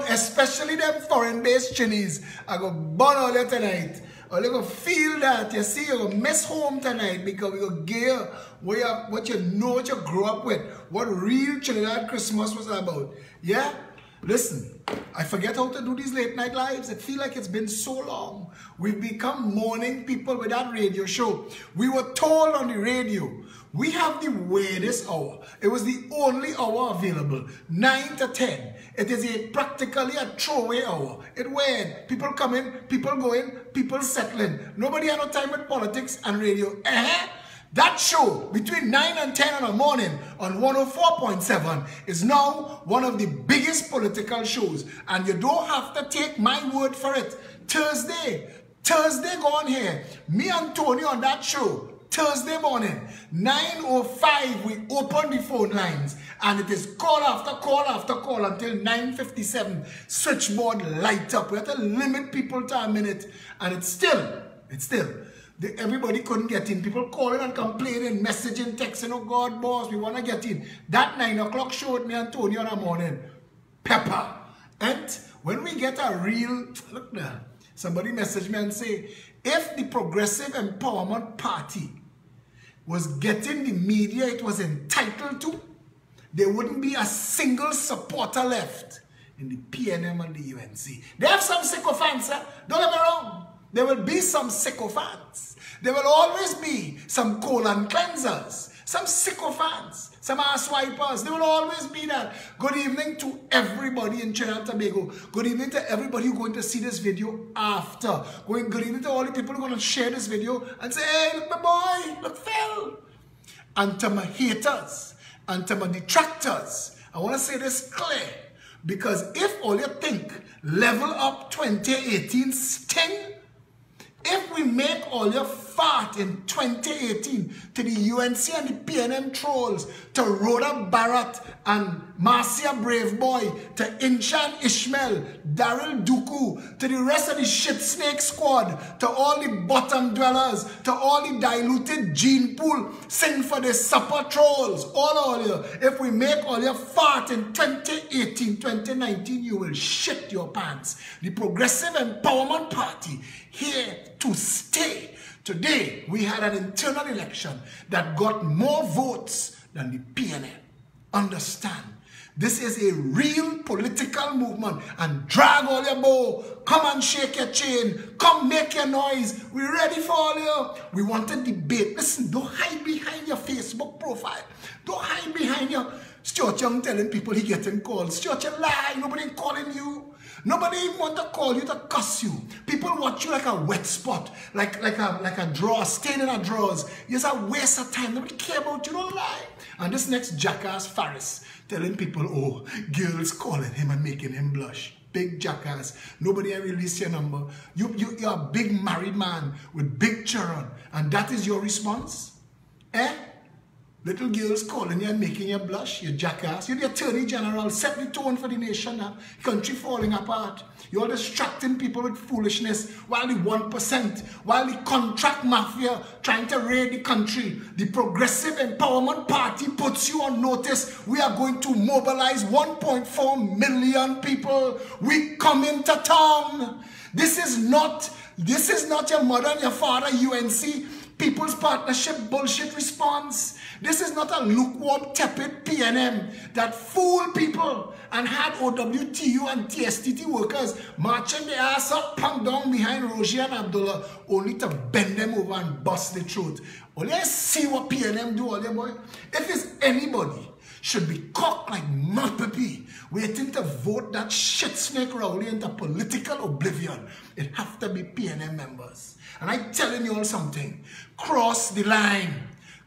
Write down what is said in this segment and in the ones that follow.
Especially them foreign-based Chinese. I go burn all you tonight. Or you go feel that. You see, you go miss home tonight because we go gear what you know, what you grew up with. What real Trinidad Christmas was about. Yeah? Listen, I forget how to do these late night lives. It feels like it's been so long. We've become morning people with that radio show. We were told on the radio, we have the weirdest hour. It was the only hour available, 9 to 10. It is practically a throwaway hour. It's weird. People come in, people go in, people settle in. Nobody had no time with politics and radio. That show between 9 and 10 in the morning on 104.7 is now one of the biggest political shows. And you don't have to take my word for it. Thursday go on here. Me and Tony on that show. Thursday morning, 9:05, we open the phone lines. And it is call after call after call until 9:57. Switchboard light up. We have to limit people to a minute. And it's still. Everybody couldn't get in. People calling and complaining, messaging, texting, oh God, boss, we want to get in. That 9 o'clock show with me and Tony on the morning. Pepper. And when we get a real, look there, somebody messaged me and say, if the Progressive Empowerment Party was getting the media it was entitled to, there wouldn't be a single supporter left in the PNM and the UNC. They have some sycophants, don't get me wrong. There will be some sycophants. There will always be some colon cleansers, some sycophants, some ass wipers. There will always be that. Good evening to everybody in Trinidad and Tobago. Good evening to everybody who's going to see this video after. Good evening to all the people who are going to share this video and say, hey, look my boy, look Phil. And to my haters and to my detractors, I want to say this clear. Because if all you think Level Up 2018 sting, if we make all your fart in 2018 to the UNC and the PNM trolls, to Rhoda Barrett and Marcia Braveboy, to Inchan Ishmael, Daryl Duku, to the rest of the shit snake squad, to all the bottom dwellers, to all the diluted gene pool, sing for the supper trolls, all you. If we make all your fart in 2018, 2019, you will shit your pants. The Progressive Empowerment Party, here to stay. Today, we had an internal election that got more votes than the PNM. Understand, this is a real political movement. And drag all your bow, come and shake your chain, come make your noise. We're ready for all you. We want a debate. Listen, don't hide behind your Facebook profile. Don't hide behind your Stuart Young telling people he getting calls. Stuart Young lie, nobody calling you. Nobody even want to call you to cuss you. People watch you like a wet spot, like a drawer, stain in a drawers. It's a waste of time. Nobody care about you, don't lie. And this next jackass Faris telling people, oh, girls calling him and making him blush. Big jackass. Nobody ever release your number. You're a big married man with big children, and that is your response? Little girls calling you and making you blush, you jackass. You're the Attorney General, set the tone for the nation now. Country falling apart. You're distracting people with foolishness while the 1%, while the contract mafia trying to raid the country. The Progressive Empowerment Party puts you on notice. We are going to mobilize 1.4 million people. We come into town. This is not your mother and your father UNC People's Partnership bullshit response. This is not a lukewarm, tepid PNM that fooled people and had OWTU and TSTT workers marching their ass up, punk down behind Roger and Abdullah, only to bend them over and bust the throat. Only I see what PNM do, all boy. If it's anybody should be cocked like Mapapi, waiting to vote that shit snake Rowley into political oblivion, it have to be PNM members. And I'm telling you all something. Cross the line.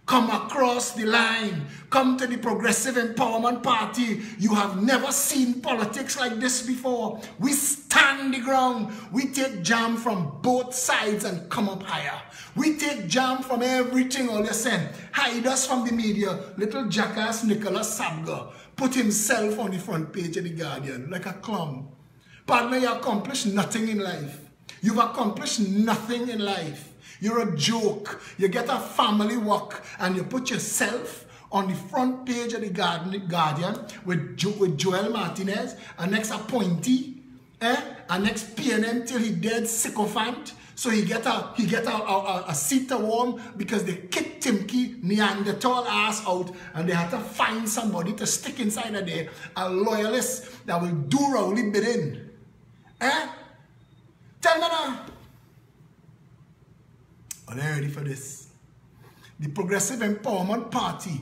Come across the line. Come to the Progressive Empowerment Party. You have never seen politics like this before. We stand the ground. We take jam from both sides and come up higher. We take jam from everything all you send. Hide us from the media. Little jackass Nicholas Sabga put himself on the front page of The Guardian like a clown. Partner, you accomplished nothing in life. You've accomplished nothing in life. You're a joke. You get a family work and you put yourself on the front page of The Guardian with Joel Martinez, a next appointee, a next PNM till he dead sycophant. So he get a seat to warm because they kicked Timky Neanderthal ass out and they had to find somebody to stick inside of there, a loyalist that will do Rowley bidding. Tell me now. Are they ready for this? The Progressive Empowerment Party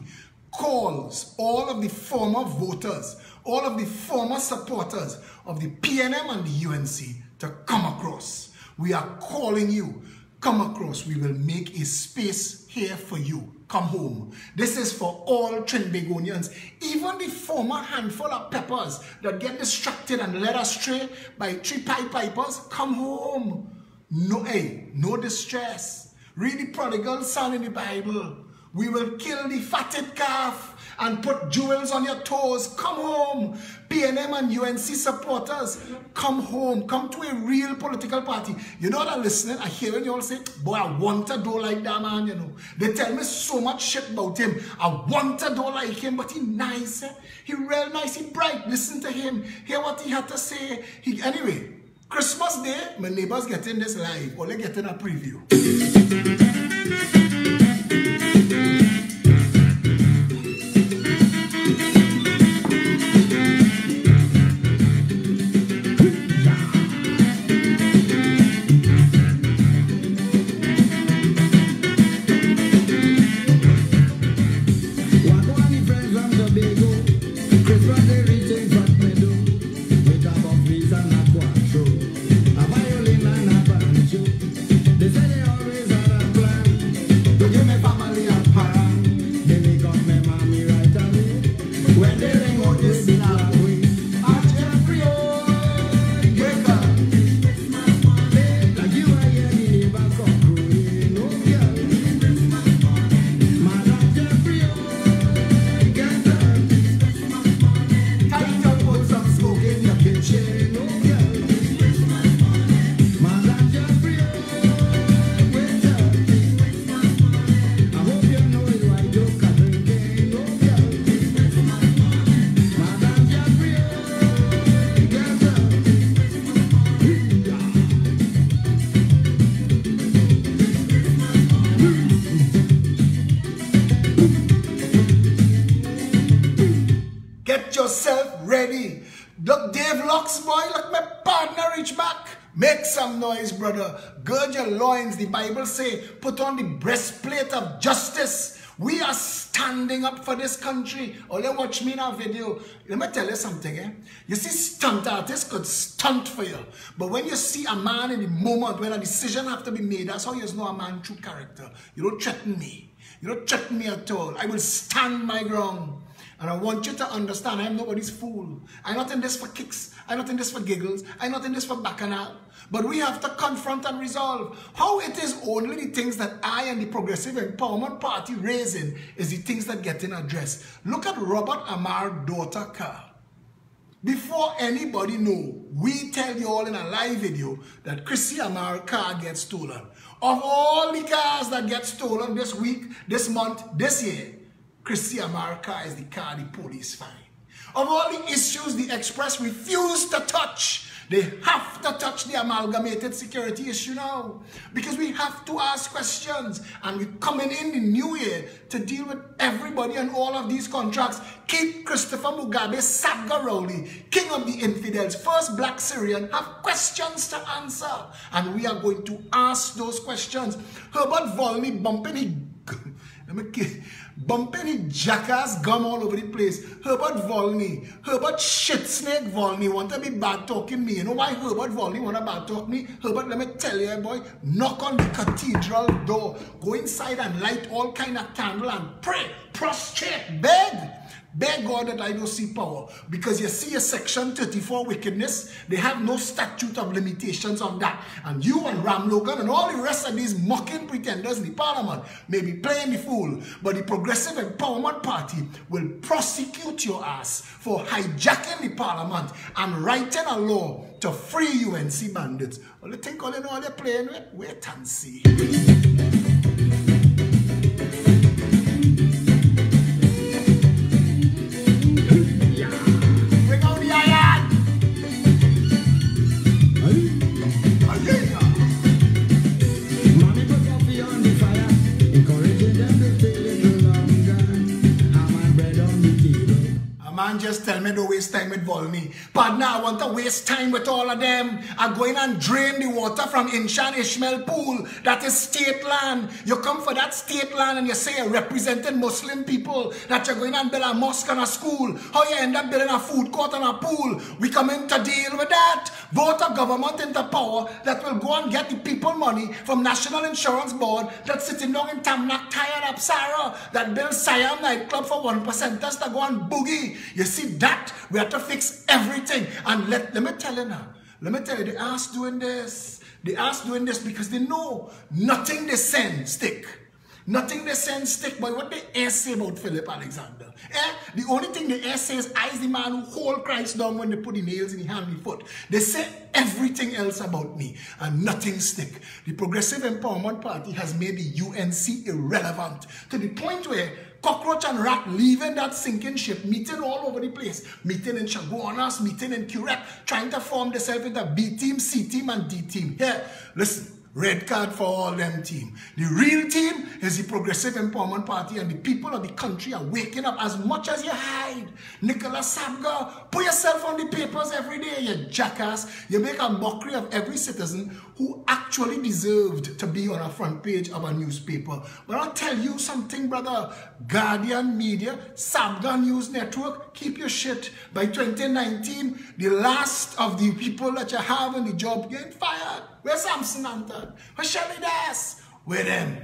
calls all of the former voters, all of the former supporters of the PNM and the UNC to come across. We are calling you. Come across. We will make a space here for you. Come home. This is for all Trinbagonians. Even the former handful of peppers that get distracted and led astray by three Pied Pipers, come home. No, no distress. Read the prodigal son in the Bible. We will kill the fatted calf and put jewels on your toes. Come home. PNM and UNC supporters, come home. Come to a real political party. You know what I'm listening? I hear you all say, boy, I want to do like that man, you know. They tell me so much shit about him. I want to do like him, but he nice. He real nice, he bright. Listen to him. Hear what he had to say. Anyway, Christmas Day, my neighbors getting this live. Or they getting a preview. Ready. Look, Dave Locks, boy, look, my partner reach back. Make some noise, brother. Gird your loins, the Bible say. Put on the breastplate of justice. We are standing up for this country. Oh, you watch me in our video. Let me tell you something, You see, stunt artists could stunt for you. But when you see a man in the moment when a decision have to be made, that's how you know a man true character. You don't threaten me. You don't threaten me at all. I will stand my ground. And I want you to understand, I'm nobody's fool. I'm not in this for kicks. I'm not in this for giggles. I'm not in this for bacchanal. But we have to confront and resolve how it is only the things that I and the Progressive Empowerment Party raising is the things that get in addressed. Look at Robert Amar's daughter car. Before anybody know, we tell you all in a live video that Chrissy Amar's car gets stolen. Of all the cars that get stolen this week, this month, this year, Chrissy Amar's car is the car the police find. Of all the issues the Express refused to touch, they have to touch the amalgamated security issue now. Because we have to ask questions. And we're coming in the new year to deal with everybody and all of these contracts. Keep Christopher Mugabe, Sabga Rowley, king of the infidels, first black Syrian, have questions to answer. And we are going to ask those questions. Herbert Volney bumping his jackass gum all over the place. Herbert Volney, Herbert Shitsnake Volney want to be bad talking me. You know why Herbert Volney want to bad talk me? Herbert, let me tell you, boy, knock on the cathedral door, go inside and light all kind of candle and pray, prostrate, beg. Beg God that I don't see power. Because you see a section 34 wickedness, they have no statute of limitations on that. And you and Ram Logan and all the rest of these mocking pretenders in the parliament may be playing the fool. But the Progressive Empowerment Party will prosecute your ass for hijacking the parliament and writing a law to free UNC bandits. Well, you think all you know they're playing with? Wait and see. Just tell me don't waste time with Volney. But now I want to waste time with all of them. I'm going and drain the water from Inshan Ishmael Pool. That is state land. You come for that state land and you say you're representing Muslim people, that you're going and build a mosque and a school. How you end up building a food court and a pool. We come in to deal with that. Vote a government into power that will go and get the people money from National Insurance Board that's sitting down in Tamnak, tired up Sarah, that builds Siam nightclub for 1%ers to go and boogie. You see that? We have to fix everything. And let me tell you now. Let me tell you, they aren't doing this. They aren't doing this because they know nothing they send stick. Nothing they send stick. But what they air say about Philip Alexander? The only thing they air say is I is the man who hold Christ down when they put the nails in the hand and the foot. They say everything else about me and nothing stick. The Progressive Empowerment Party has made the UNC irrelevant to the point where cockroach and rat leaving that sinking ship, meeting all over the place, meeting in Chaguanas, meeting in Quebec, trying to form themselves into B team, C team, and D team. Here, listen. Red card for all them team. The real team is the Progressive Empowerment Party, and the people of the country are waking up as much as you hide. Nicholas Sabga, put yourself on the papers every day, you jackass. You make a mockery of every citizen who actually deserved to be on a front page of a newspaper. But I'll tell you something, brother. Guardian Media, Sabga News Network, keep your shit. By 2019, the last of the people that you have in the job getting fired. Where's Samson Anton? Where's Shelley Das? Where them?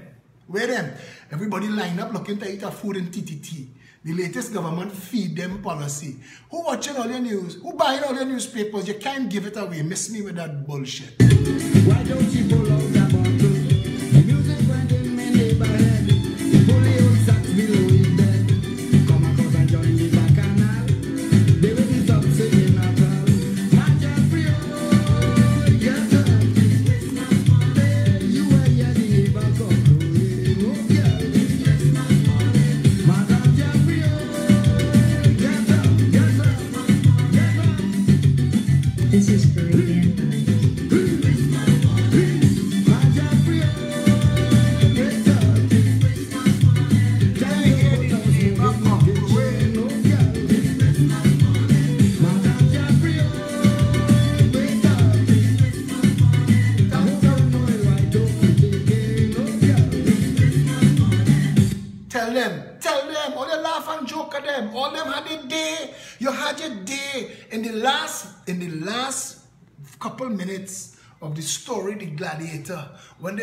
Where them? Everybody line up looking to eat a food in TTT. The latest government feed them policy. Who watching all your news? Who buying all your newspapers? You can't give it away. Miss me with that bullshit. Why don't you pull out that bottle? The music went in my neighborhood. Pull the old sacks below his bed. Come across and join the bacchanal. They will be stop singing at all. My Jeffrey, oh, yes, sir. You were here, the neighbor come to you. Oh, yeah. Madam Jeffrey, oh, yes, sir. Yes, sir. Yes, sir. This is Caribbean Night. Tell them, all you laugh and joke at them, all them had a day. You had your day. In the last couple minutes of the story, The Gladiator, when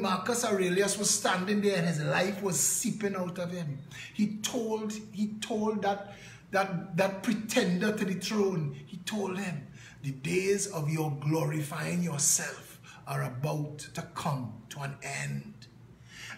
Marcus Aurelius was standing there and his life was seeping out of him, he told that pretender to the throne, he told him, the days of your glorifying yourself are about to come to an end.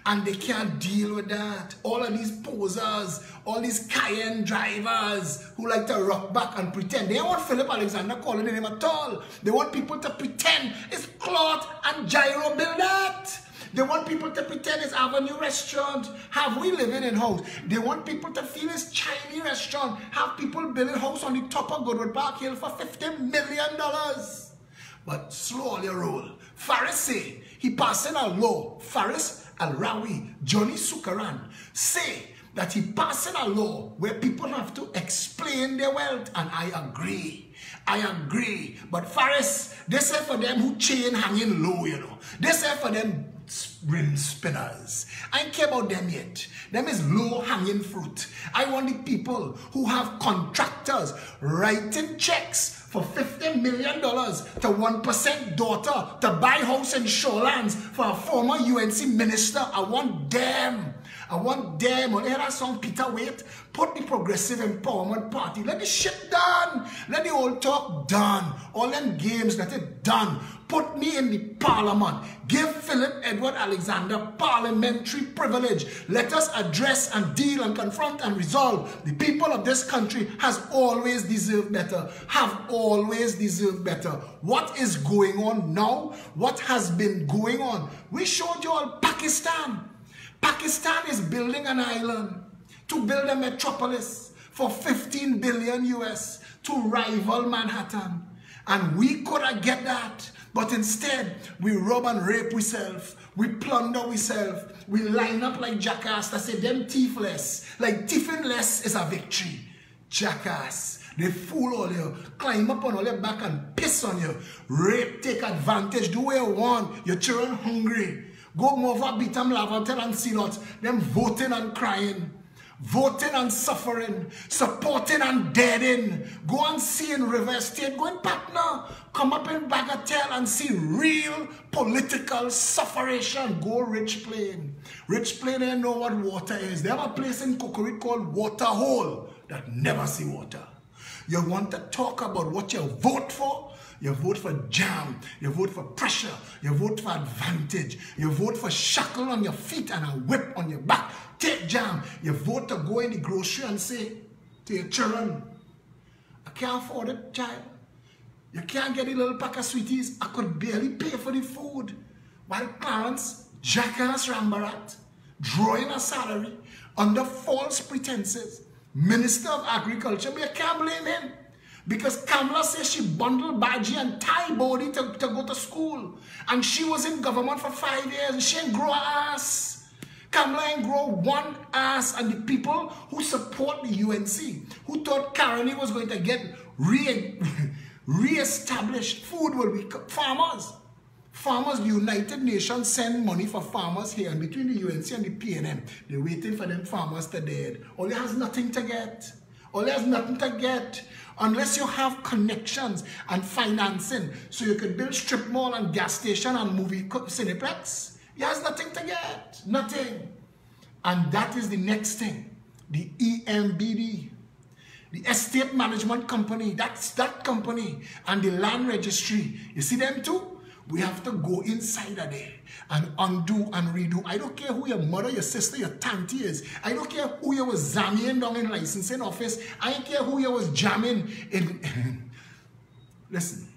And they can't deal with that. All of these posers, all these Cayenne drivers who like to rock back and pretend. They don't want Philip Alexander calling him at all. They want people to pretend it's cloth and gyro build that. They want people to pretend it's Avenue Restaurant. Have we living in house? They want people to feel it's Chinese restaurant. Have people building house on the top of Goodwood Park Hill for $50 million. But slowly roll. Pharisee, he passing a law. Faris Al-Rawi, Johnny Sukaran, say that he passing a law where people have to explain their wealth. And I agree. I agree. But Faris, they say for them who chain hanging low, you know. They say for them rim spinners. I don't care about them yet. Them is low hanging fruit. I want the people who have contractors writing checks for $50 million to 1% daughter to buy house in Shorelands for a former UNC minister. I want them. I want them. When you hear that song, Peter Waite, put the Progressive Empowerment Party. Let the shit done. Let the old talk done. All them games, let it done. Put me in the parliament. Give Philip Edward Alexander parliamentary privilege. Let us address and deal and confront and resolve. The people of this country has always deserved better. Have always deserved better. What is going on now? What has been going on? We showed you all Pakistan. Pakistan is building an island to build a metropolis for 15 billion US to rival Manhattan. And we could have get that. But instead, we rob and rape ourselves. We plunder ourselves. We line up like jackass that say them thiefless. Like thiefing less is a victory. Jackass. They fool all you. Climb up on all your back and piss on you. Rape, take advantage. Do what you want. Your children hungry. Go over, beat them, Lavantel and Silot. Them voting and crying. Voting and suffering. Supporting and deading. Go and see in River Estate. Go in Patna. Come up in Bagatelle and see real political sufferation. Go Rich Plain. Rich Plain, they know what water is. They have a place in Cocorite called Water Hole that never see water. You want to talk about what you vote for? You vote for jam, you vote for pressure, you vote for advantage, you vote for shackle on your feet and a whip on your back. Take jam, you vote to go in the grocery and say to your children, I can't afford it, child. You can't get a little pack of sweeties. I could barely pay for the food. While Clarence, jackass Rambarat, drawing a salary under false pretenses, Minister of Agriculture, but you can't blame him. Because Kamala says she bundled Baji and Thai body to go to school. And she was in government for 5 years and she ain't grow her ass. Kamala ain't grow one ass. And the people who support the UNC, who thought Caroni was going to get re-established, food will be farmers. Farmers, the United Nations send money for farmers here. And between the UNC and the PNM, they're waiting for them farmers to dead. Only has nothing to get. Only has nothing to get. Unless you have connections and financing so you can build strip mall and gas station and movie cineplex, he has nothing to get. Nothing. And that is the next thing. The EMBD. The Estate Management Company. That's that company. And the Land Registry. You see them too? We have to go inside of there and undo and redo. I don't care who your mother, your sister, your tanty is. I don't care who you was zamming down in licensing office. I don't care who you was jamming in. Listen,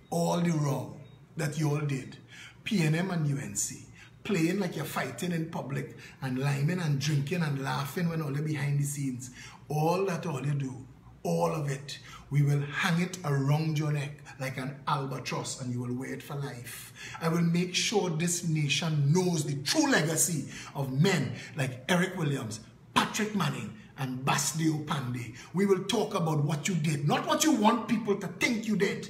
all the wrong that you all did, PNM and UNC, playing like you're fighting in public and liming and drinking and laughing when all you're behind the scenes, all that all you do, all of it, we will hang it around your neck like an albatross and you will wear it for life. I will make sure this nation knows the true legacy of men like Eric Williams, Patrick Manning, and Basdeo Panday. We will talk about what you did, not what you want people to think you did.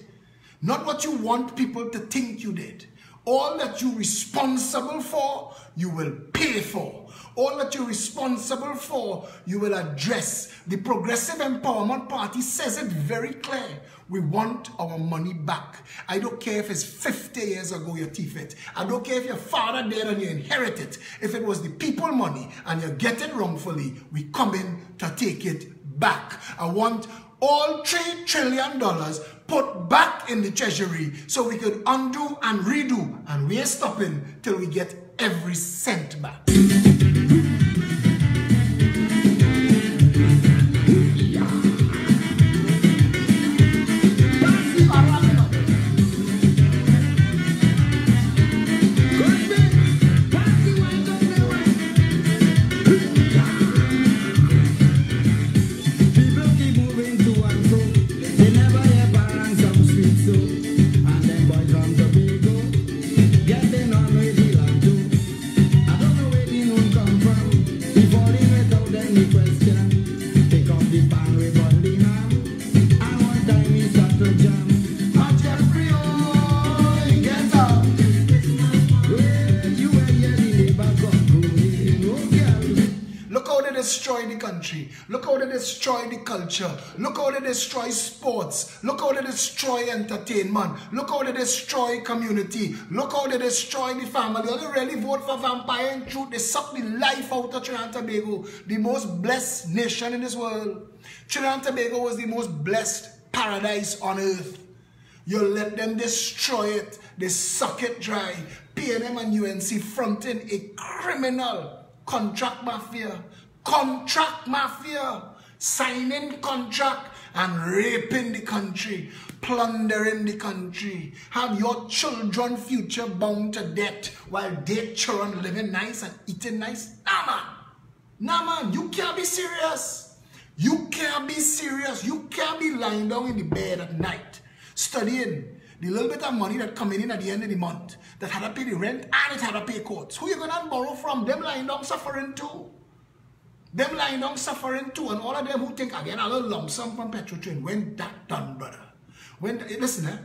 Not what you want people to think you did. All that you're responsible for, you will pay for. All that you're responsible for, you will address. The Progressive Empowerment Party says it very clear. We want our money back. I don't care if it's 50 years ago you thief it. I don't care if your father died and you inherit it. If it was the people money and you get it wrongfully, we come in to take it back. I want all $3 trillion put back in the treasury so we could undo and redo, and we ain't stopping till we get every cent back. Could be how they destroy the culture. Look how they destroy sports. Look how they destroy entertainment. Look how they destroy community. Look how they destroy the family. All they really vote for vampire and truth. They suck the life out of Trinidad and Tobago, the most blessed nation in this world. Trinidad and Tobago was the most blessed paradise on earth. You let them destroy it. They suck it dry. PNM and UNC fronting a criminal contract mafia. Contract mafia. Signing contract and raping the country. Plundering the country. Have your children future bound to death while their children living nice and eating nice? Nah, man. Nah, man. You can't be serious. You can't be serious. You can't be lying down in the bed at night studying the little bit of money that coming in at the end of the month that had to pay the rent and it had to pay courts. Who you gonna borrow from? Them lying down suffering too. Them lying down suffering too. And all of them who think again a little lump sum from Petrotrain. When that done, brother. When listen,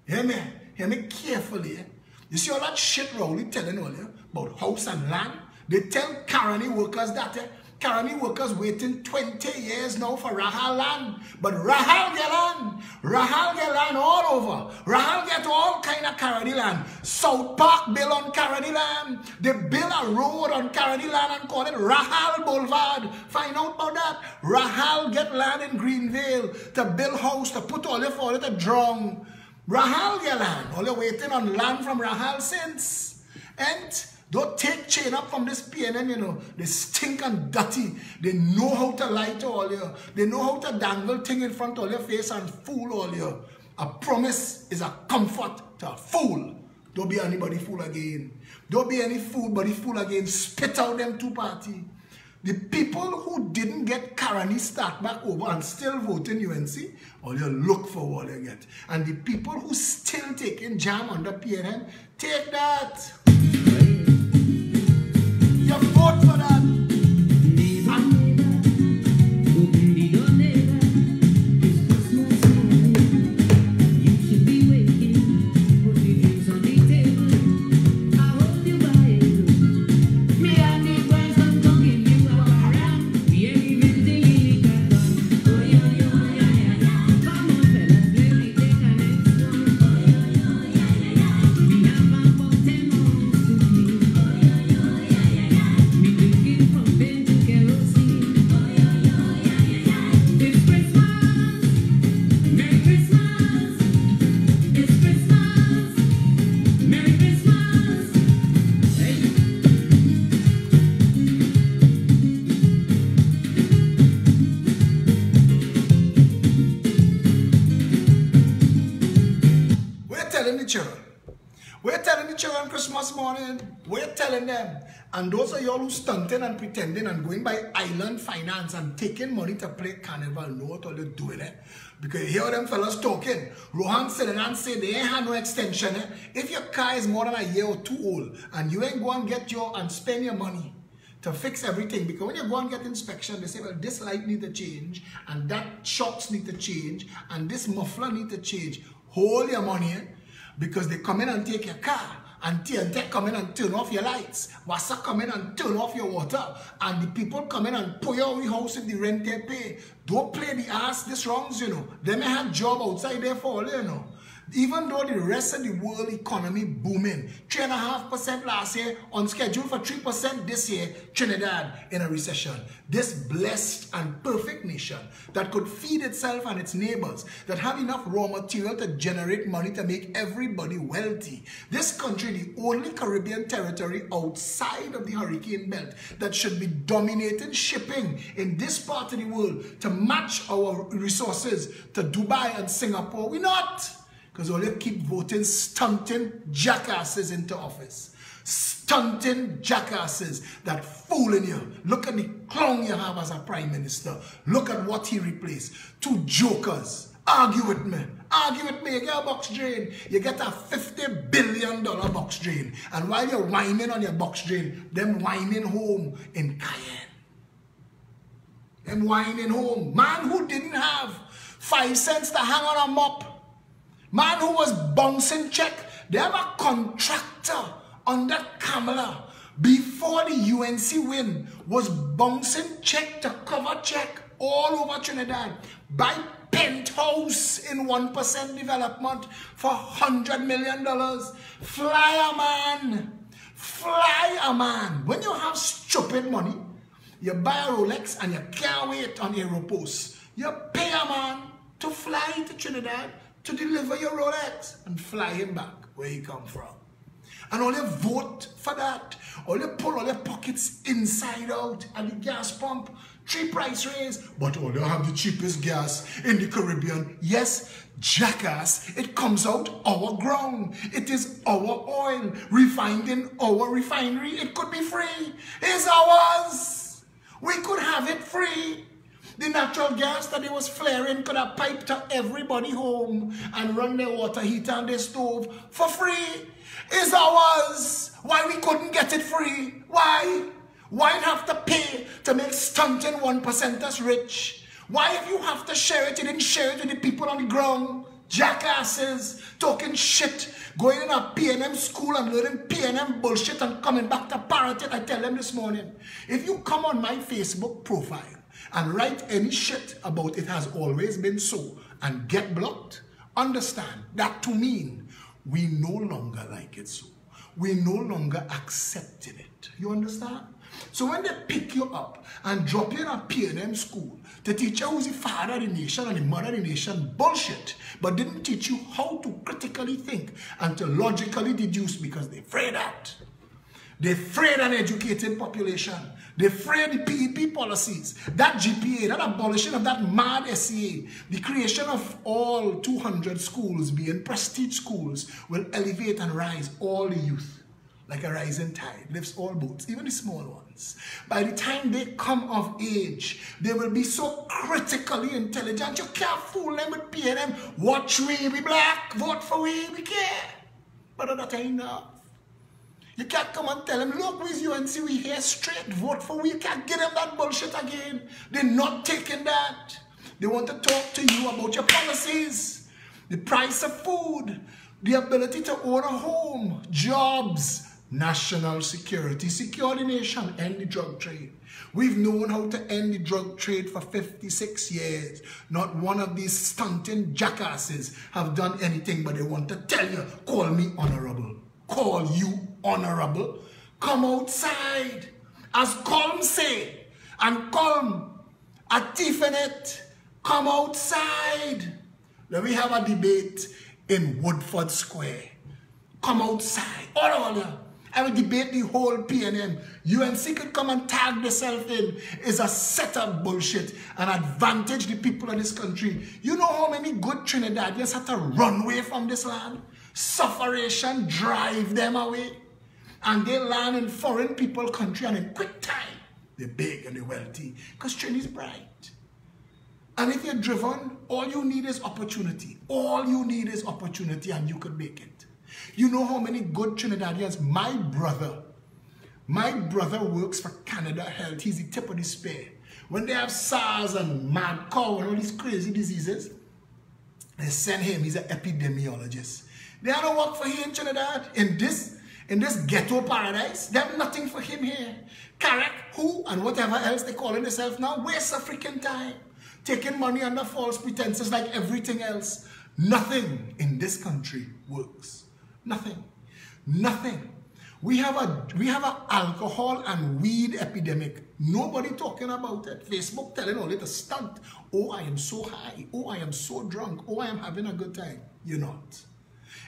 hear me carefully. You see all that shit Rowley telling all you about house and land? They tell Caroni workers that Caroni workers waiting 20 years now for Rahal land. But Rahal get land. Rahal get land all over. Rahal get all kind of Caroni land. South Park build on Caroni land. They build a road on Caroni land and call it Rahal Boulevard. Find out about that. Rahal get land in Greenvale to build house, to put all your for it to drown. Rahal get land. All you waiting on land from Rahal since. And don't take chain up from this PNM, you know. They stink and dirty. They know how to lie to all you. They know how to dangle thing in front of your face and fool all you. A promise is a comfort to a fool. Don't be anybody fool again. Don't be any fool, but fool again. Spit out them two party. The people who didn't get Caroni start back over and still vote in UNC, all you look for what you get. And the people who still taking jam under PNM, take that. You vote for that. We're telling the children Christmas morning. We're telling them. And those of y'all who stunting and pretending and going by island finance and taking money to play carnival, know what all they're doing, Because you hear them fellas talking. Rohan Selenan say they ain't had no extension, If your car is more than a year or two old and you ain't go and get your and spend your money to fix everything, because when you go and get inspection, they say, well, this light need to change and that shocks need to change and this muffler need to change. Hold your money, because they come in and take your car, and TNT come in and turn off your lights, Wassa come in and turn off your water, and the people come in and pull your house if the rent they pay. Don't play the ass, this wrongs, you know. They may have job outside there for all, you know. Even though the rest of the world economy booming, 3.5% last year, on schedule for 3% this year, Trinidad in a recession. This blessed and perfect nation that could feed itself and its neighbors, that have enough raw material to generate money to make everybody wealthy. This country, the only Caribbean territory outside of the hurricane belt that should be dominating shipping in this part of the world to match our resources to Dubai and Singapore. We're not. Because all you keep voting stunting jackasses into office. Stunting jackasses that fooling you. Look at the clown you have as a prime minister. Look at what he replaced. Two jokers. Argue with me. Argue with me. You get a box drain. You get a $50 billion box drain. And while you're whining on your box drain, them whining home in Cayenne. Them whining home. Man who didn't have 5 cents to hang on a mop. Man who was bouncing check. They have a contractor under Kamala before the UNC win was bouncing check to cover check. all over Trinidad. Buy penthouse in 1% development for $100 million. Fly a man. Fly a man. When you have stupid money, you buy a Rolex and you can't wait on Aeropost. You pay a man to fly to Trinidad to deliver your Rolex and fly him back where he come from. And all you vote for that. All you pull all your pockets inside out at the gas pump. 3 price raise. But all you have the cheapest gas in the Caribbean. Yes, jackass, it comes out our ground. It is our oil refined in our refinery. It could be free. It's ours. We could have it free. The natural gas that it was flaring could have piped to everybody home and run their water heater and their stove for free. It's ours. Why we couldn't get it free? Why? Why have to pay to make stunting 1%ers rich? Why if you have to share it, you didn't share it with the people on the ground? Jackasses, talking shit, going in a P&M school and learning P&M bullshit and coming back to parrot it. I tell them this morning, if you come on my Facebook profile and write any shit about it has always been so and get blocked, understand that to mean we no longer like it so. We no longer accepted it. You understand? So when they pick you up and drop you in a P&M school to teach you who's the father of the nation and the mother of the nation bullshit, but didn't teach you how to critically think and to logically deduce because they're afraid that. They're afraid an educated population. They're afraid the PEP policies, that GPA, that abolition of that mad SCA, the creation of all 200 schools being prestige schools will elevate and rise all the youth. Like a rising tide, lifts all boats, even the small ones. By the time they come of age, they will be so critically intelligent, you can't fool them with P&M. Watch we black, vote for we care. But at that time now, you can't come and tell them, look, with UNC, we here straight, vote for we. You can't give them that bullshit again. They're not taking that. They want to talk to you about your policies, the price of food, the ability to own a home, jobs, national security, secure the nation, end the drug trade. We've known how to end the drug trade for 56 years. Not one of these stunting jackasses have done anything, but they want to tell you, call me honorable. Call you honorable. Come outside. As Colm say, and Colm, a thief in it, come outside. Then we have a debate in Woodford Square. Come outside. All of you. I will debate the whole P&M. UNC could come and tag themselves in. It's a setup bullshit and advantage the people of this country. You know how many good Trinidadians have to run away from this land? Sufferation drive them away. And they land in foreign people country and in quick time, they're big and they're wealthy. Because Trin is bright. And if you're driven, all you need is opportunity. All you need is opportunity and you could make it. You know how many good Trinidadians, my brother works for Canada Health. He's the tip of the spear. When they have SARS and mad cow and all these crazy diseases, they send him, he's an epidemiologist. They don't work for him in Trinidad, in this ghetto paradise. They have nothing for him here. Carrick, who, and whatever else they calling themselves now, waste of freaking time. Taking money under false pretenses like everything else. Nothing in this country works. Nothing. Nothing. We have an alcohol and weed epidemic. Nobody talking about it. Facebook telling all it a stunt. Oh, I am so high. Oh, I am so drunk. Oh, I am having a good time. You're not.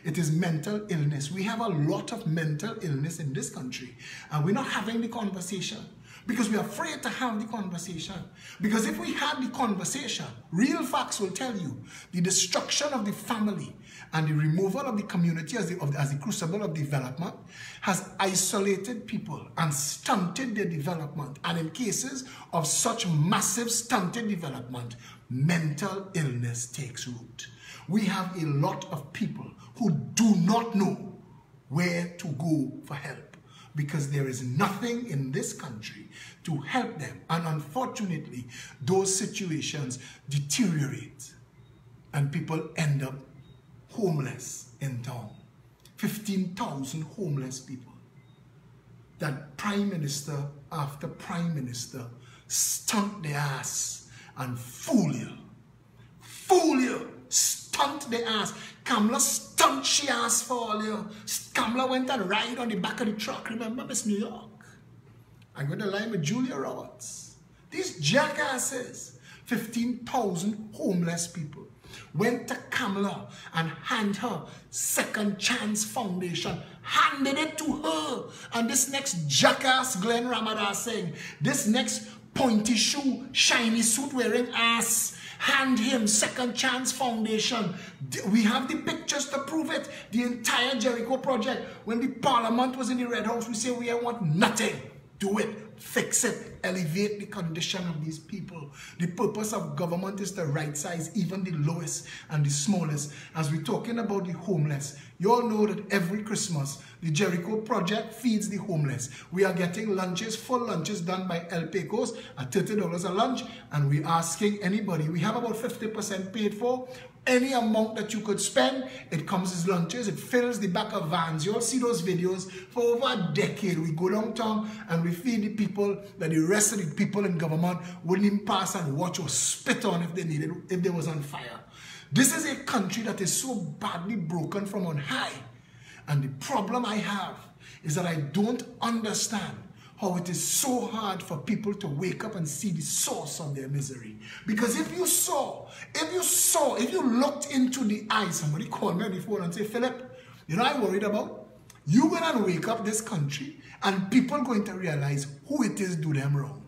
It is mental illness. We have a lot of mental illness in this country. And we're not having the conversation. Because we're afraid to have the conversation. Because if we had the conversation, real facts will tell you the destruction of the family and the removal of the community as the crucible of development has isolated people and stunted their development. And in cases of such massive stunted development, mental illness takes root. We have a lot of people who do not know where to go for help. Because there is nothing in this country to help them. And unfortunately, those situations deteriorate. And people end up homeless in town. 15,000 homeless people. That Prime Minister after Prime Minister stunt their ass and fool you. Fool you. Stunt the ass. Kamala stunt she asked for all you. Kamala went and ride on the back of the truck. Remember Miss New York? I'm going to line with Julia Roberts. These jackasses, 15,000 homeless people, went to Kamala and handed her Second Chance Foundation, handed it to her. And this next jackass Glenn Ramadan saying, this next pointy shoe, shiny suit wearing ass, hand him Second Chance Foundation. We have the pictures to prove it. The entire Jericho project, when the parliament was in the Red House, we say we want nothing. Do it, fix it, elevate the condition of these people. The purpose of government is to right size even the lowest and the smallest. As we're talking about the homeless, you all know that every Christmas, the Jericho project feeds the homeless. We are getting lunches, full lunches done by El Pecos at $30 a lunch, and we're asking anybody, we have about 50% paid for. Any amount that you could spend, it comes as lunches, it fills the back of vans. You all see those videos. For over a decade, we go downtown and we feed the people that the rest of the people in government wouldn't even pass and watch or spit on if they needed, if they was on fire. This is a country that is so badly broken from on high. And the problem I have is that I don't understand how it is so hard for people to wake up and see the source of their misery. Because if you looked into the eyes, somebody called me on the phone and say, Philip, you know what I'm worried about? You're going to wake up this country and people are going to realize who it is do them wrong.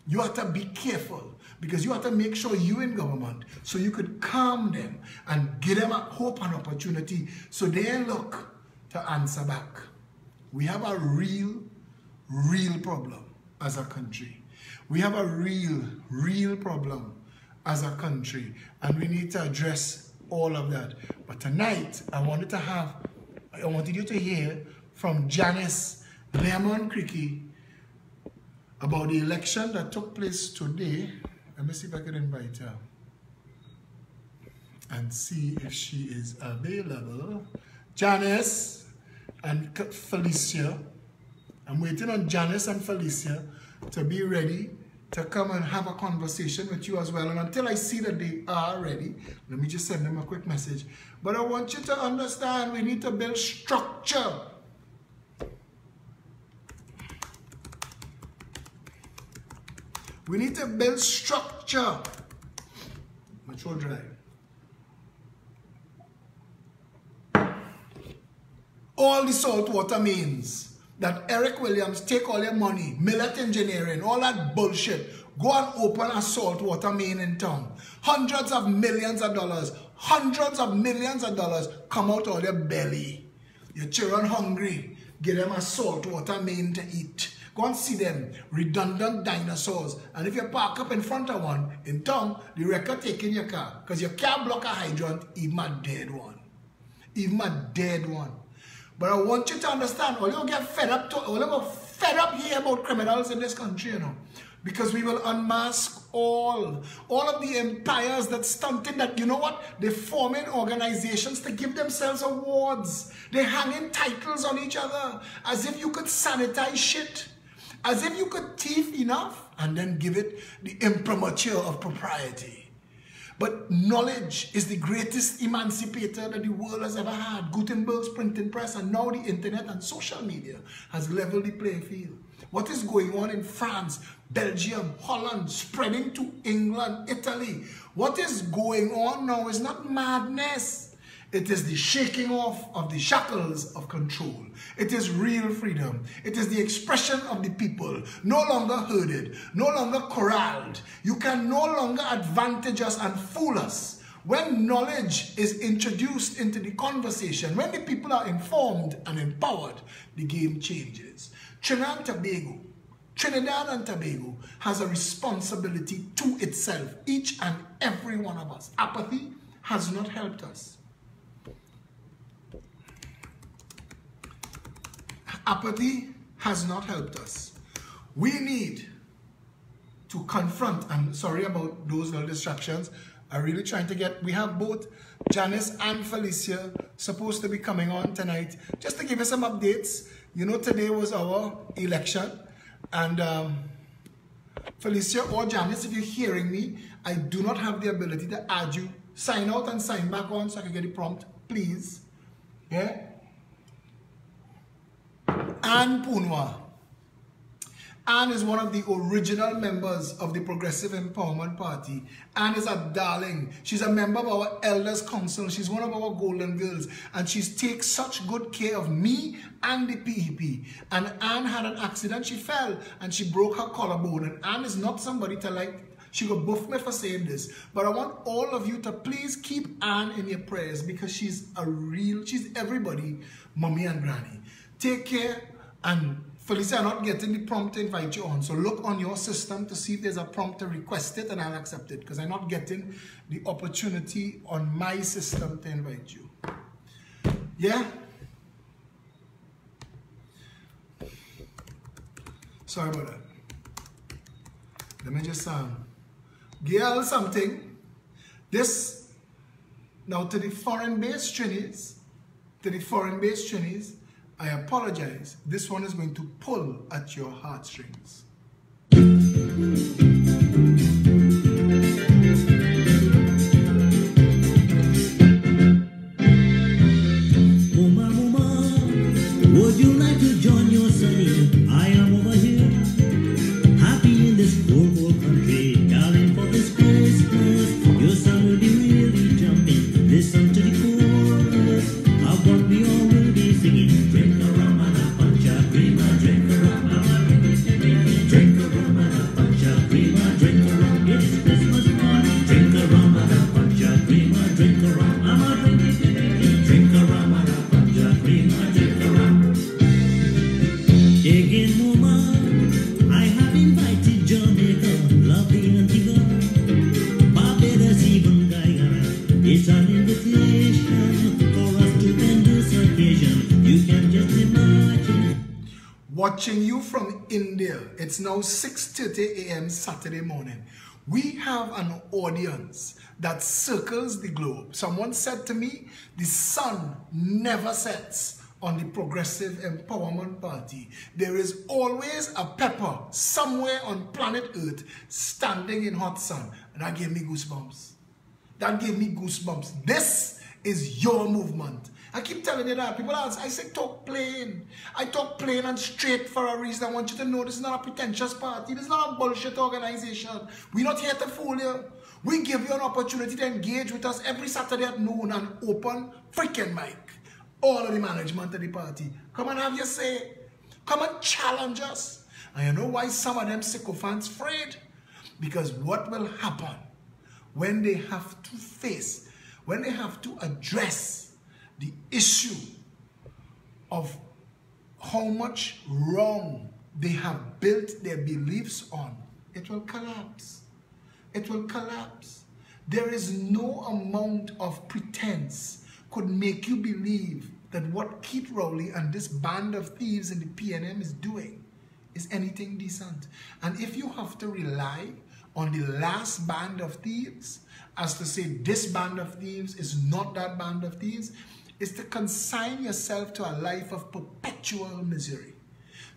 You have to be careful because you have to make sure you're in government so you could calm them and give them a hope and opportunity so they look to answer back. We have a real problem as a country. We have a real problem as a country, and we need to address all of that. But tonight, I wanted you to hear from Janice Lemon Creaky about the election that took place today. Let me see if I can invite her and see if she is available. Janice and Felicia. I'm waiting on Janice and Felicia to be ready to come and have a conversation with you as well. And until I see that they are ready, let me just send them a quick message. But I want you to understand we need to build structure. We need to build structure. Metro Drive. All the saltwater mains that Eric Williams take all your money, Millet Engineering, all that bullshit, go and open a saltwater main in town. Hundreds of millions of dollars come out of your belly. Your children hungry, give them a saltwater main to eat. Go and see them, redundant dinosaurs. And if you park up in front of one in town, the wrecker taking your car because you can't block a hydrant, even a dead one. Even a dead one. But I want you to understand, all you get fed up here about criminals in this country, you know. Because we will unmask all of the empires that stunted that, you know what? They're forming organizations to give themselves awards. They're hanging titles on each other as if you could sanitize shit. As if you could thief enough and then give it the imprimatur of propriety. But knowledge is the greatest emancipator that the world has ever had. Gutenberg's printing press and now the internet and social media has leveled the playing field. What is going on in France, Belgium, Holland, spreading to England, Italy? What is going on now is not madness. It is the shaking off of the shackles of control. It is real freedom. It is the expression of the people, no longer herded, no longer corralled. You can no longer advantage us and fool us. When knowledge is introduced into the conversation, when the people are informed and empowered, the game changes. Trinidad and Tobago has a responsibility to itself, each and every one of us. Apathy has not helped us. Apathy has not helped us. We need to confront, I'm sorry about those little distractions. I'm really trying to get, we have both Janice and Felicia supposed to be coming on tonight just to give us some updates. You know, today was our election and Felicia or Janice, if you're hearing me, I do not have the ability to add you. Sign out and sign back on so I can get the prompt, please. Yeah? Anne Punwa. Anne is one of the original members of the Progressive Empowerment Party. Anne is a darling. She's a member of our Elders Council. She's one of our golden girls. And she takes such good care of me and the PEP. And Anne had an accident. She fell and she broke her collarbone. And Anne is not somebody to like, she could buff me for saying this. But I want all of you to please keep Anne in your prayers because she's everybody, mommy and granny. Take care. And Felicia, I'm not getting the prompt to invite you on. So look on your system to see if there's a prompt to request it and I'll accept it. Because I'm not getting the opportunity on my system to invite you. Yeah? Sorry about that. Let me just give you something. This, now to the foreign-based Trinis, I apologize. This one is going to pull at your heartstrings. Mama, mama, would you like to join your sonny? I am over here, happy in this cold country, darling, for this Christmas. Your son will be really jumping. Listen to the chorus of what we all will be singing. Drink a rum and a punch of creamer, drink a rum and a drink a rum and a punch of creamer, drink a rum. It's Christmas morning. Drink a rum and a punch of creamer, drink a rum. I'm a drink a rum and a punch of creamer, drink a rum. Again, mama, I have invited Jamaica, lovely Antigua, Barbados, even Guyana. It's an invitation for us to end this occasion. You can just imagine. Watching you from India. It's now 6:30 a.m. Saturday morning. We have an audience that circles the globe. Someone said to me, the sun never sets on the Progressive Empowerment Party. There is always a pepper somewhere on planet Earth standing in hot sun. And that gave me goosebumps. That gave me goosebumps. This is your movement. I keep telling you that. People ask, I say talk plain. I talk plain and straight for a reason. I want you to know this is not a pretentious party. This is not a bullshit organization. We're not here to fool you. We give you an opportunity to engage with us every Saturday at noon and open freaking mic. All of the management of the party. Come and have your say. Come and challenge us. And you know why some of them sycophants afraid? Because what will happen when they have to face, when they have to address the issue of how much wrong they have built their beliefs on, it will collapse. It will collapse. There is no amount of pretense could make you believe that what Keith Rowley and this band of thieves in the PNM is doing is anything decent. And if you have to rely on the last band of thieves as to say this band of thieves is not that band of thieves, is to consign yourself to a life of perpetual misery.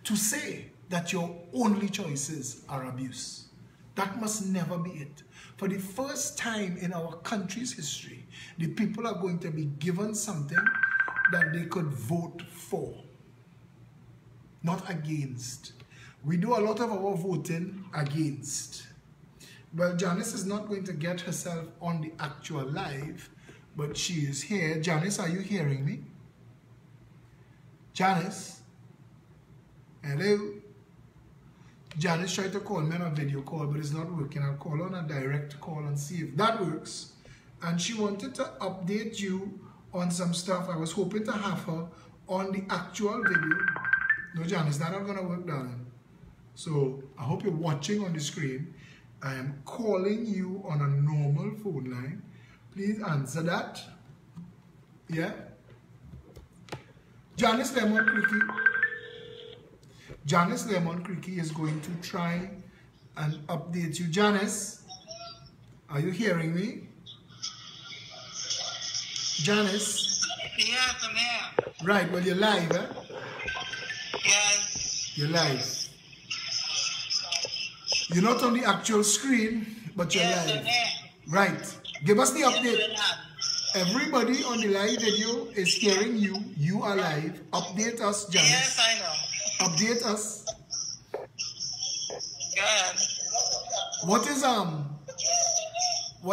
To say that your only choices are abuse. That must never be it. For the first time in our country's history, the people are going to be given something that they could vote for, not against. We do a lot of our voting against. Well, Janice is not going to get herself on the actual live, but she is here. Janice, are you hearing me? Janice? Hello? Janice tried to call me on a video call, but it's not working. I'll call on a direct call and see if that works. And she wanted to update you on some stuff. I was hoping to have her on the actual video. No, Janice, that's not going to work, darling. So I hope you're watching on the screen. I am calling you on a normal phone line. Please answer that. Yeah? Janice Lemon Creaky. Janice Lemon Creaky is going to try and update you. Janice, are you hearing me? Janice? Yes, I'm here. Right, well, you're live, eh? Yes. You're live. You're not on the actual screen, but you're Yes, live. okay. Right. Give us the Yes, update. good hand. Everybody on the live video is hearing you. You are live. Update us, Janice. Yes, I know. Update us. Good. What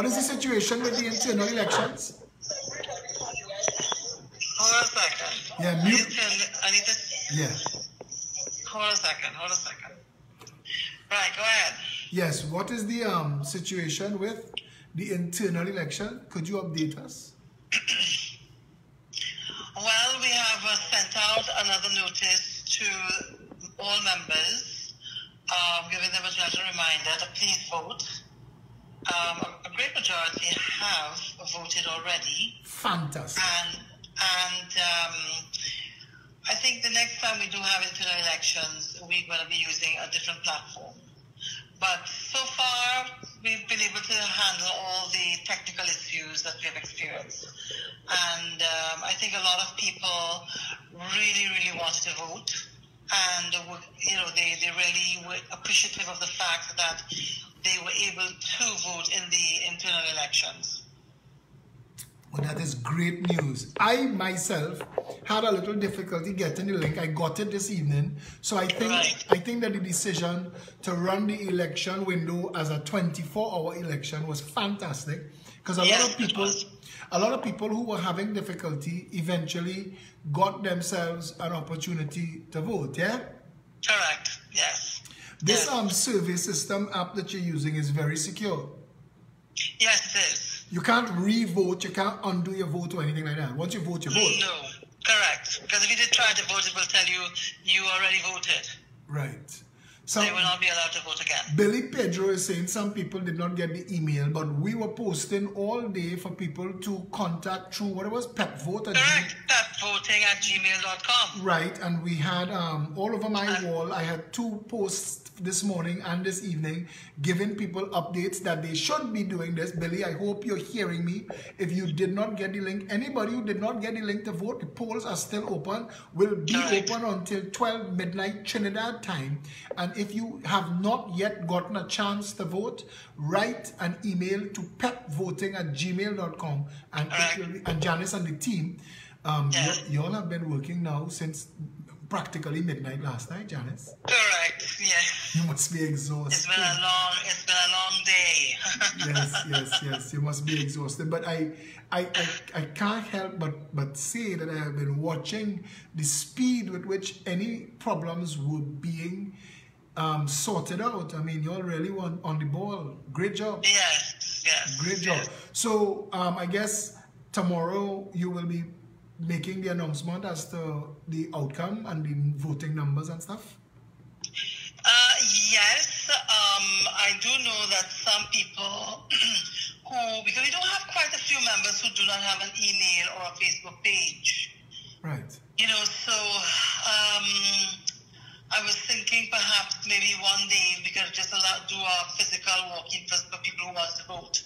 is the situation with the internal elections? Hold a second. Yeah, I mute. need to. Yeah. Hold a second. Right, go ahead. Yes. What is the situation with the internal election? Could you update us? Well, we have sent out another notice to all members, giving them a gentle reminder to please vote. A great majority have voted already, Fantastic. and I think the next time we do have internal elections, we're going to be using a different platform. But so far, we've been able to handle all the technical issues that we have experienced. And I think a lot of people really, really wanted to vote. And, they really were appreciative of the fact that they were able to vote in the internal elections. Well, that is great news. I myself had a little difficulty getting the link. I got it this evening. So I think that the decision to run the election window as a 24-hour election was fantastic, because a lot of people who were having difficulty eventually got themselves an opportunity to vote. Yeah? Correct. Yes. This survey system app that you're using is very secure. Yes, it is. You can't re-vote, you can't undo your vote or anything like that. Once you vote, you vote. No, correct. Because if you did try to vote, it will tell you you already voted. Right. So they will not be allowed to vote again. Billy Pedro is saying some people did not get the email, but we were posting all day for people to contact through what it was, PepVote. Correct, pepvoting@gmail.com. Right, and we had all over my wall, I had 2 posts this morning and this evening giving people updates that they should be doing this. Billy, I hope you're hearing me. If you did not get the link, anybody who did not get the link to vote, the polls are still open, will be open until 12 midnight Trinidad time. And if you have not yet gotten a chance to vote, write an email to pepvoting@gmail.com, and Janice and the team, you all have been working now since practically midnight last night, Janice. Correct, yes. You must be exhausted. It's been a long day. yes. You must be exhausted. But I can't help but say that I have been watching the speed with which any problems were being sorted out. I mean, you're really on the ball. Great job. Yes. Great job. So I guess tomorrow you will be making the announcement as to the outcome and the voting numbers and stuff? Yes. I do know that some people because we don't have quite a few members who do not have an email or a Facebook page. Right. So I was thinking perhaps maybe one day we could just do a physical walk-in for people who want to vote.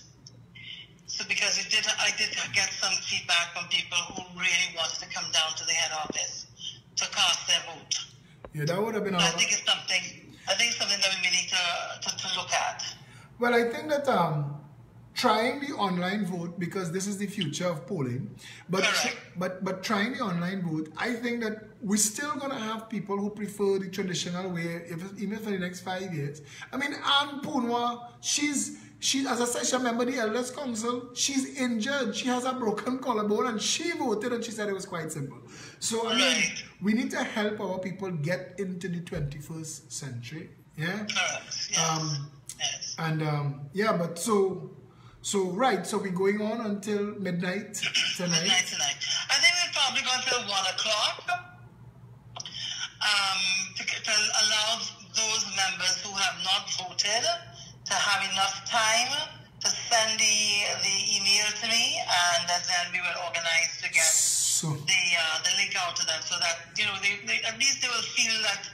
So because I did get some feedback from people who really wanted to come down to the head office to cast their vote. Yeah, that would have been. I think it's something that we need to look at. Well, I think that trying the online vote, because this is the future of polling, but trying the online vote, I think that we're still going to have people who prefer the traditional way, even for the next 5 years. I mean, Anne Poonwa, she's as I said, she's a member of the Elders Council. She's injured. She has a broken collarbone, and she voted, and she said it was quite simple. So, I mean, we need to help our people get into the 21st century. Yeah? Correct. Yes. Yes. And, but so we're going on until midnight tonight. Midnight tonight. I think we'll probably go until 1 o'clock to allow those members who have not voted to have enough time to send the email to me, and then we will organize to get the link out to them, so that they at least they will feel that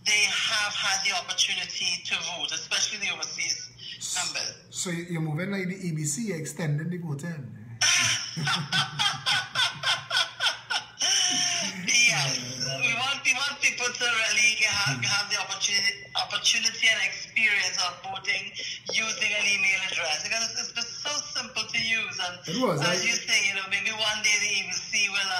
they have had the opportunity to vote, especially the overseas members. So you're moving like the EBC, extending the voting. Yes, we want people to really have the opportunity and experience of voting using an email address, because it's just so simple to use. And it was, as you say, maybe one day the EBC will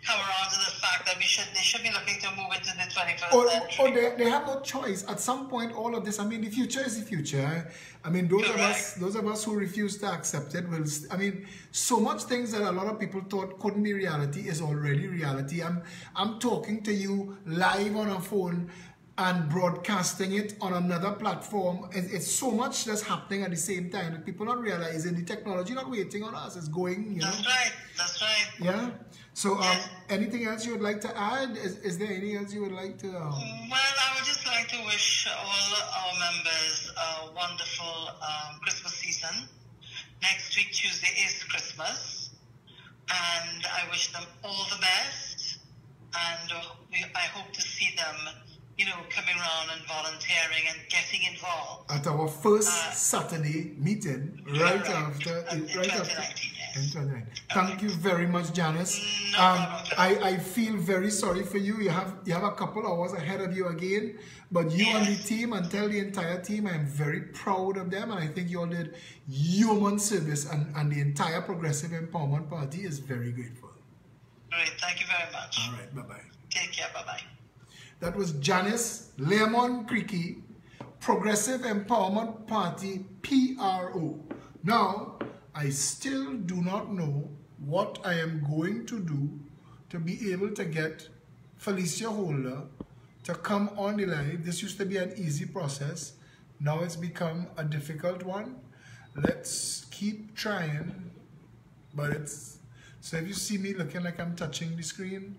come around to the fact that they should be looking to move into the 21st century. Or they have no choice. At some point, all of this, I mean, the future is the future. I mean, those of us who refuse to accept it will, I mean, so much things that a lot of people thought couldn't be reality is already reality. I'm talking to you live on a phone and broadcasting it on another platform. It's so much that's happening at the same time that people not realizing the technology not waiting on us. It's going, you know. That's right. Yeah. So, anything else you would like to add? Is there anything else you would like to? Well, I would just like to wish all our members a wonderful Christmas season. Next week, Tuesday, is Christmas. And I wish them all the best. And I hope to see them, coming around and volunteering and getting involved. At our first Saturday meeting, right after. In 2019, yes. Thank you very much, Janice. No problem. I feel very sorry for you. You have a couple hours ahead of you again. But you and the team, and tell the entire team, I'm very proud of them. And I think you all did human service. And the entire Progressive Empowerment Party is very grateful. Great. Thank you very much. All right. Bye-bye. Take care. Bye-bye. That was Janice Lemon Creaky, Progressive Empowerment Party, PRO. Now, I still do not know what I am going to do to be able to get Felicia Holder to come on the live. This used to be an easy process. Now it's become a difficult one. Let's keep trying. But so if you see me looking like I'm touching the screen,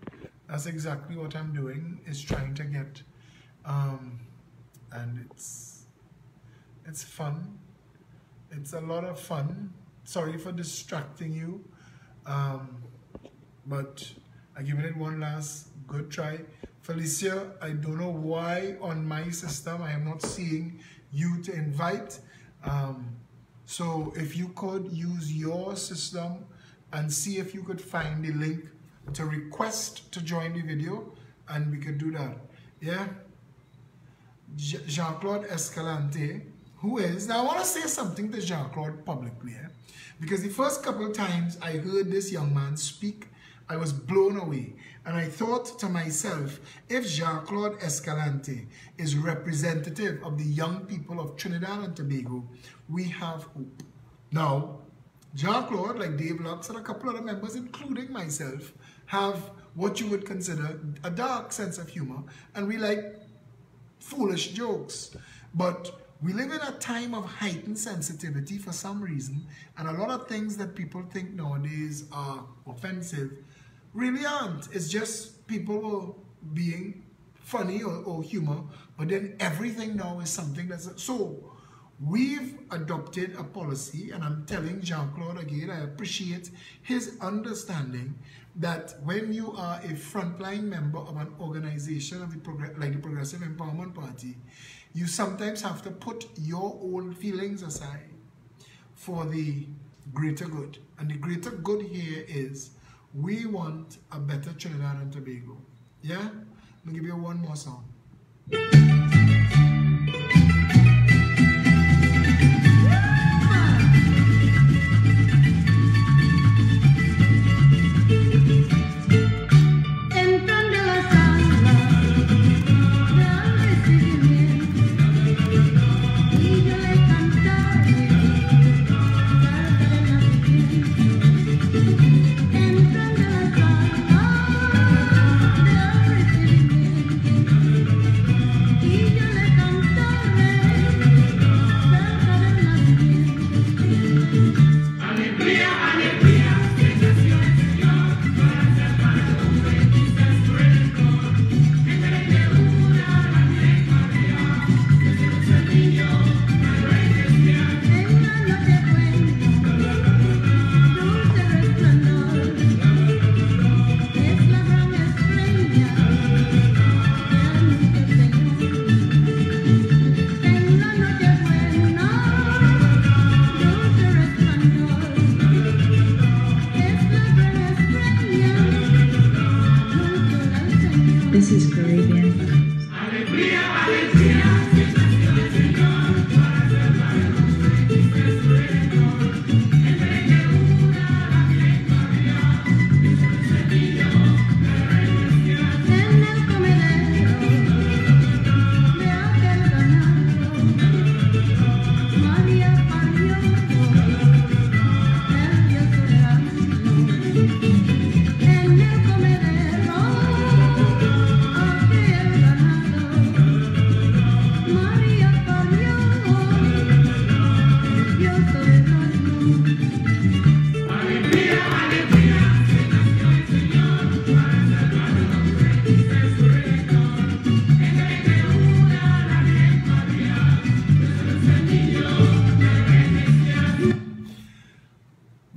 that's exactly what I'm doing, is trying to get, and it's fun. It's a lot of fun. Sorry for distracting you, but I'm giving it one last good try. Felicia, I don't know why on my system I am not seeing you to invite. So if you could use your system and see if you could find the link to request to join the video, and we could do that. Yeah. Jean-Claude Escalante, who is, now I want to say something to Jean-Claude publicly, because the first couple times I heard this young man speak, I was blown away. And I thought to myself, if Jean-Claude Escalante is representative of the young people of Trinidad and Tobago, we have hope. Now, Jean-Claude, like Dave Lux and a couple other members, including myself, have what you would consider a dark sense of humor, and we like foolish jokes. But we live in a time of heightened sensitivity for some reason, and a lot of things that people think nowadays are offensive really aren't. It's just people being funny or humor, but then everything now is something that's... So we've adopted a policy, and I'm telling Jean-Claude again, I appreciate his understanding that when you are a frontline member of an organization of like the Progressive Empowerment Party, you sometimes have to put your own feelings aside for the greater good. And the greater good here is we want a better Trinidad and Tobago. Yeah? Let me give you one more song. Y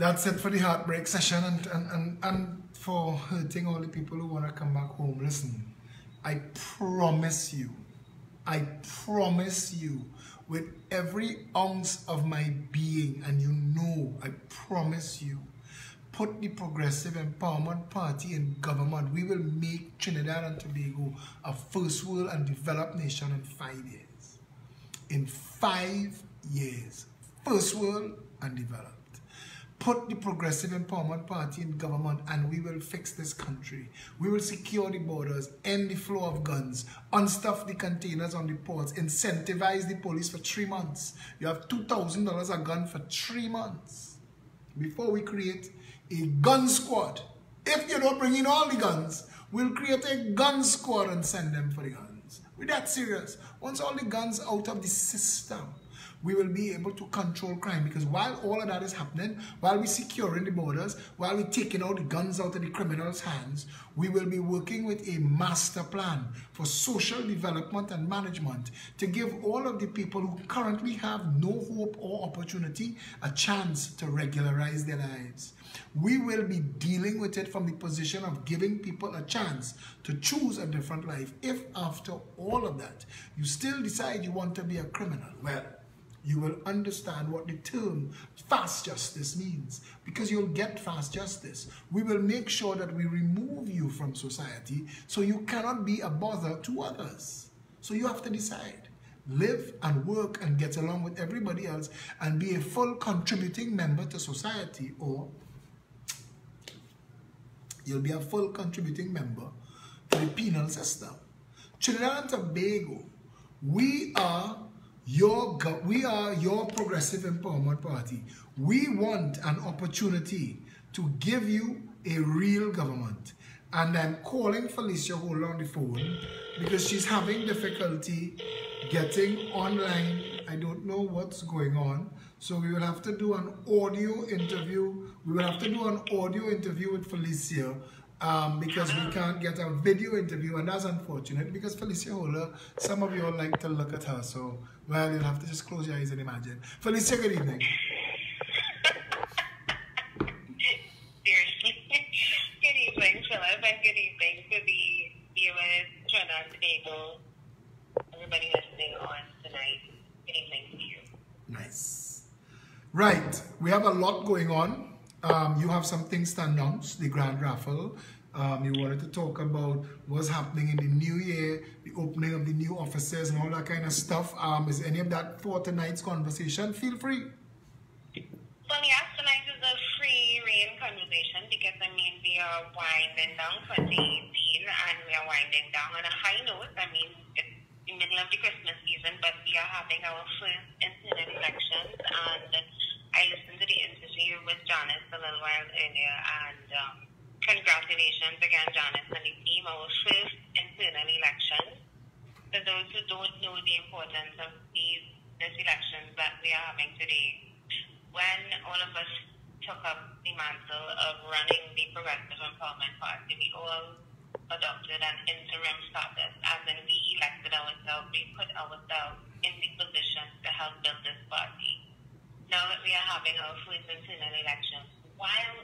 That's it for the heartbreak session and for hurting all the people who want to come back home. Listen, I promise you, with every ounce of my being, and you know, I promise you, put the Progressive Empowerment Party in government, we will make Trinidad and Tobago a first world and developed nation in 5 years. In 5 years. First world and developed. Put the Progressive Empowerment Party in government and we will fix this country. We will secure the borders, end the flow of guns, unstuff the containers on the ports, incentivize the police for 3 months. You have $2,000 a gun for 3 months. Before we create a gun squad. If you don't bring in all the guns, we'll create a gun squad and send them for the guns. We're that serious. Once all the guns out of the system, we will be able to control crime, because while all of that is happening, while we're securing the borders, while we're taking all the guns out of the criminals' hands, we will be working with a master plan for social development and management to give all of the people who currently have no hope or opportunity a chance to regularize their lives. We will be dealing with it from the position of giving people a chance to choose a different life. If after all of that, you still decide you want to be a criminal, well, you will understand what the term fast justice means, because you'll get fast justice. We will make sure that we remove you from society so you cannot be a bother to others. So you have to decide. Live and work and get along with everybody else and be a full contributing member to society, or you'll be a full contributing member to the penal system. Trinidad and Tobago, we are your Progressive Empowerment Party. We want an opportunity to give you a real government. And I'm calling Felicia Holder on the phone because she's having difficulty getting online. I don't know what's going on. So we will have to do an audio interview. We will have to do an audio interview with Felicia because we can't get a video interview, and that's unfortunate because Felicia Holder, some of you all like to look at her, so, well, you'll have to just close your eyes and imagine. Felicia, good evening. Seriously. Good evening, Philip, and good evening to the viewers, Trinidad and Tobago, everybody listening on tonight. Good evening to you. Nice. Right, we have a lot going on. You have some things to announce, the grand raffle. You wanted to talk about what's happening in the new year, the opening of the new offices and all that kind of stuff. Is any of that for tonight's conversation? Feel free. Well, yes, tonight is a free reign conversation because, I mean, we are winding down 2018 and we are winding down on a high note. I mean, it's the middle of the Christmas season, but we are having our first internal elections, and I listened to the interview with Janice a little while earlier, and congratulations again, Janice and the team. Our first internal election. For those who don't know the importance of these elections that we are having today, when all of us took up the mantle of running the Progressive Empowerment Party, we all adopted an interim status, as in we elected ourselves, we put ourselves in the position to help build this party. Now that we are having our first internal election, while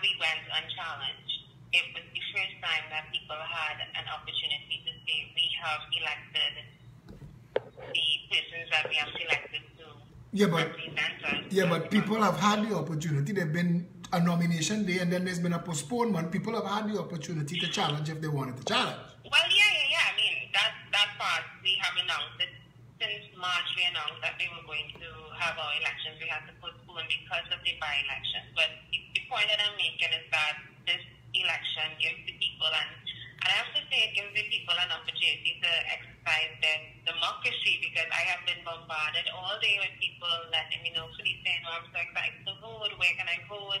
we went unchallenged, it was the first time that people had an opportunity to say we have elected the persons that we have selected to represent us. Yeah, but people have had the opportunity. There's been a nomination day and then there's been a postponement. People have had the opportunity to challenge if they wanted to challenge. Well, yeah. I mean, that part we have announced it. Since March, we announced that we were going to have our elections. We had to postpone because of the by-election. But the point that I'm making is that this election gives the people, and I have to say it gives the people an opportunity to exercise their democracy, because I have been bombarded all day with people letting me know, Felicia, I'm so excited to vote, where can I vote?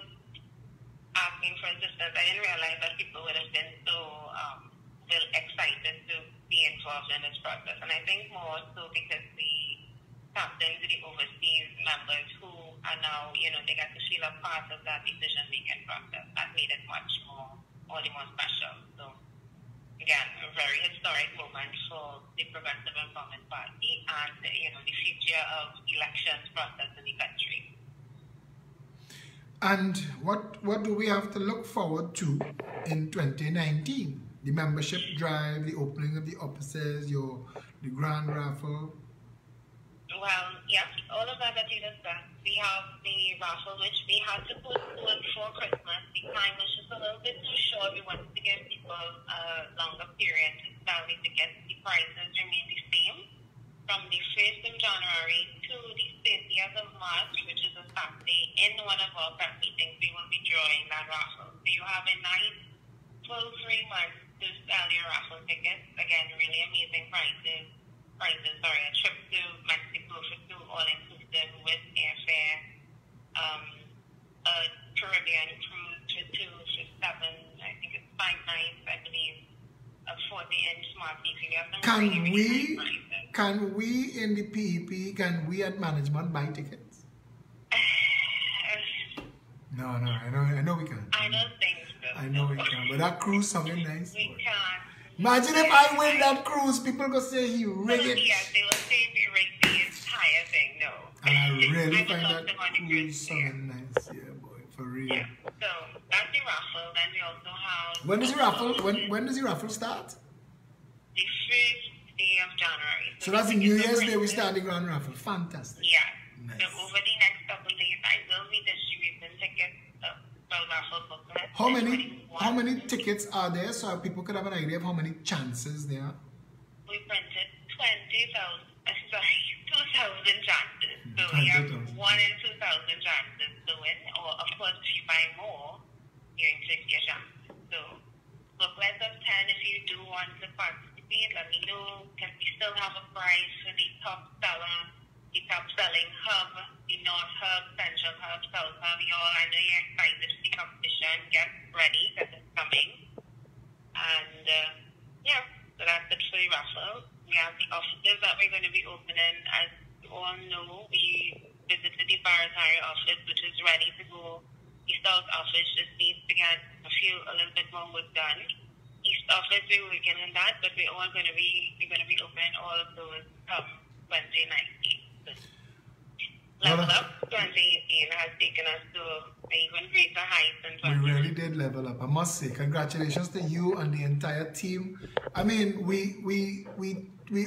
Asking for assistance. I didn't realize that people would have been so excited to be involved in this process, and I think more so because the captains, the overseas members who are now, they got to feel a part of that decision-making process. That made it much more, all the more special. So, again, a very historic moment for the Progressive Empowerment Party and, the future of elections process in the country. And what do we have to look forward to in 2019? The membership drive, the opening of the offices, the grand raffle. Well, yeah, all of that you discussed. We have the raffle, which we had to postpone for Christmas. The time was just a little bit too short. We wanted to give people a longer period to sell the tickets. The prices remain the same from the 1st of January to the 30th of March, which is a Saturday. In one of our prep meetings, we will be drawing that raffle. So you have a nice full 3 months to sell your raffle tickets. Again, really amazing prices. A trip to Mexico for 2 all-inclusive with airfare, a Caribbean cruise for 2 for 7, I think it's 5 nights, I believe, a 40-inch smart TV. Can we in the PEP, can we at management buy tickets? No, I know we can. I don't think so. I know we can, but that cruise sounded nice. We can't. Imagine if I win that cruise, people go say he rigged it. Yes, they will say we rigged the entire thing. No. And I really I find that cruise cruise sounding nice. Yeah, boy, for real. Yeah. So that's the raffle. Then we also have. When does the raffle? When does the raffle start? The 1st day of January. So that's the New Year's Day we start the grand raffle. Fantastic. Yeah. Nice. So over the next couple of days, I will be distributing tickets for raffle booklet. How many tickets are there so people could have an idea of how many chances there are? We printed 2,000 chances. So we have 1 in 2,000 chances to win. Or of course, if you buy more, you increase your chances. So booklets of 10 if you do want to participate, let me know, because we still have a prize for the top selling hub, the North Hub, Central Hub, South Hub. I know you're excited for the competition. Get ready because it's coming. And yeah, so that's it for the raffle. We have the offices that we're going to be opening. As you all know, we visited the Barataria office, which is ready to go. The South office just needs to get a little bit more work done. East office, we're working on that, but we're going to be opening all of those come 2019. Level Up 2018 has taken us to even greater heights in 2019. We really did level up. I must say, congratulations to you and the entire team. I mean, we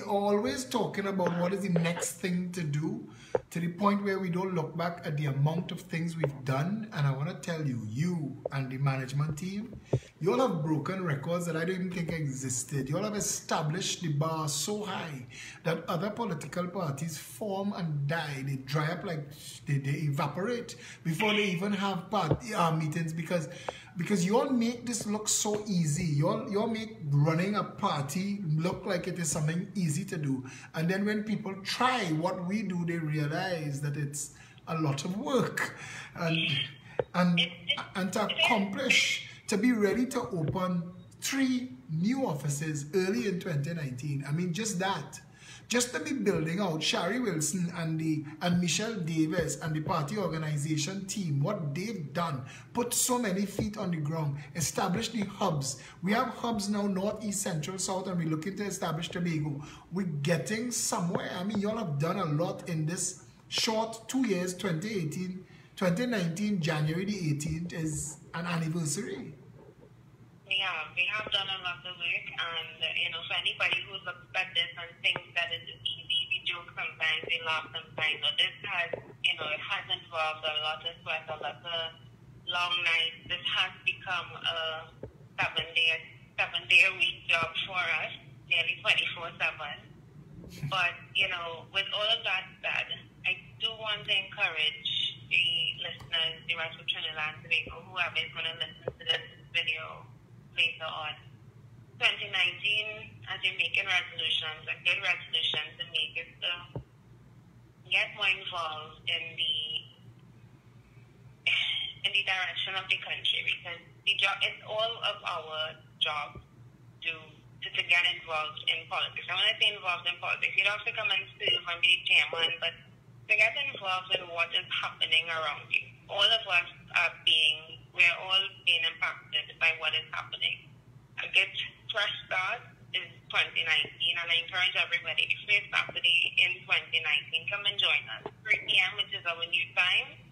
always talking about what is the next thing to do, to the point where we don't look back at the amount of things we've done. And I want to tell you, you and the management team, you all have broken records that I don't even think existed. You all have established the bar so high that other political parties form and die. They dry up like they evaporate before they even have meetings, because you all make this look so easy. You all make running a party look like it is something easy to do. And then when people try what we do, they realize that it's a lot of work. And to accomplish, to be ready to open 3 new offices early in 2019. I mean, just that. Just to be building out Shari Wilson and Michelle Davis and the party organization team, what they've done, put so many feet on the ground, establish the hubs. We have hubs now, North, East, Central, South, and we're looking to establish Tobago. We're getting somewhere. I mean, y'all have done a lot in this short 2 years, 2018, 2019, January the 18th is an anniversary. We have done a lot of work, and for anybody who looks at this and thinks that it is easy, we joke sometimes, we laugh sometimes, but this has, it has involved a lot of sweat, a lot of long nights. This has become a 7-day-a-week job for us, nearly 24/7. But, with all of that said, I do want to encourage the listeners, the rest of Trinidad and Tobago, whoever is going to listen to this video later on. 2019, as you're making resolutions, a good resolution to make is to get more involved in the direction of the country, because the job, it's all of our job to get involved in politics. I want to say involved in politics. You don't have to come and serve and be chairman, but to get involved in what is happening around you. All of us we're all being impacted by what is happening. A good fresh start is 2019, and I encourage everybody, the first Saturday in 2019, come and join us. 3 p.m., which is our new time.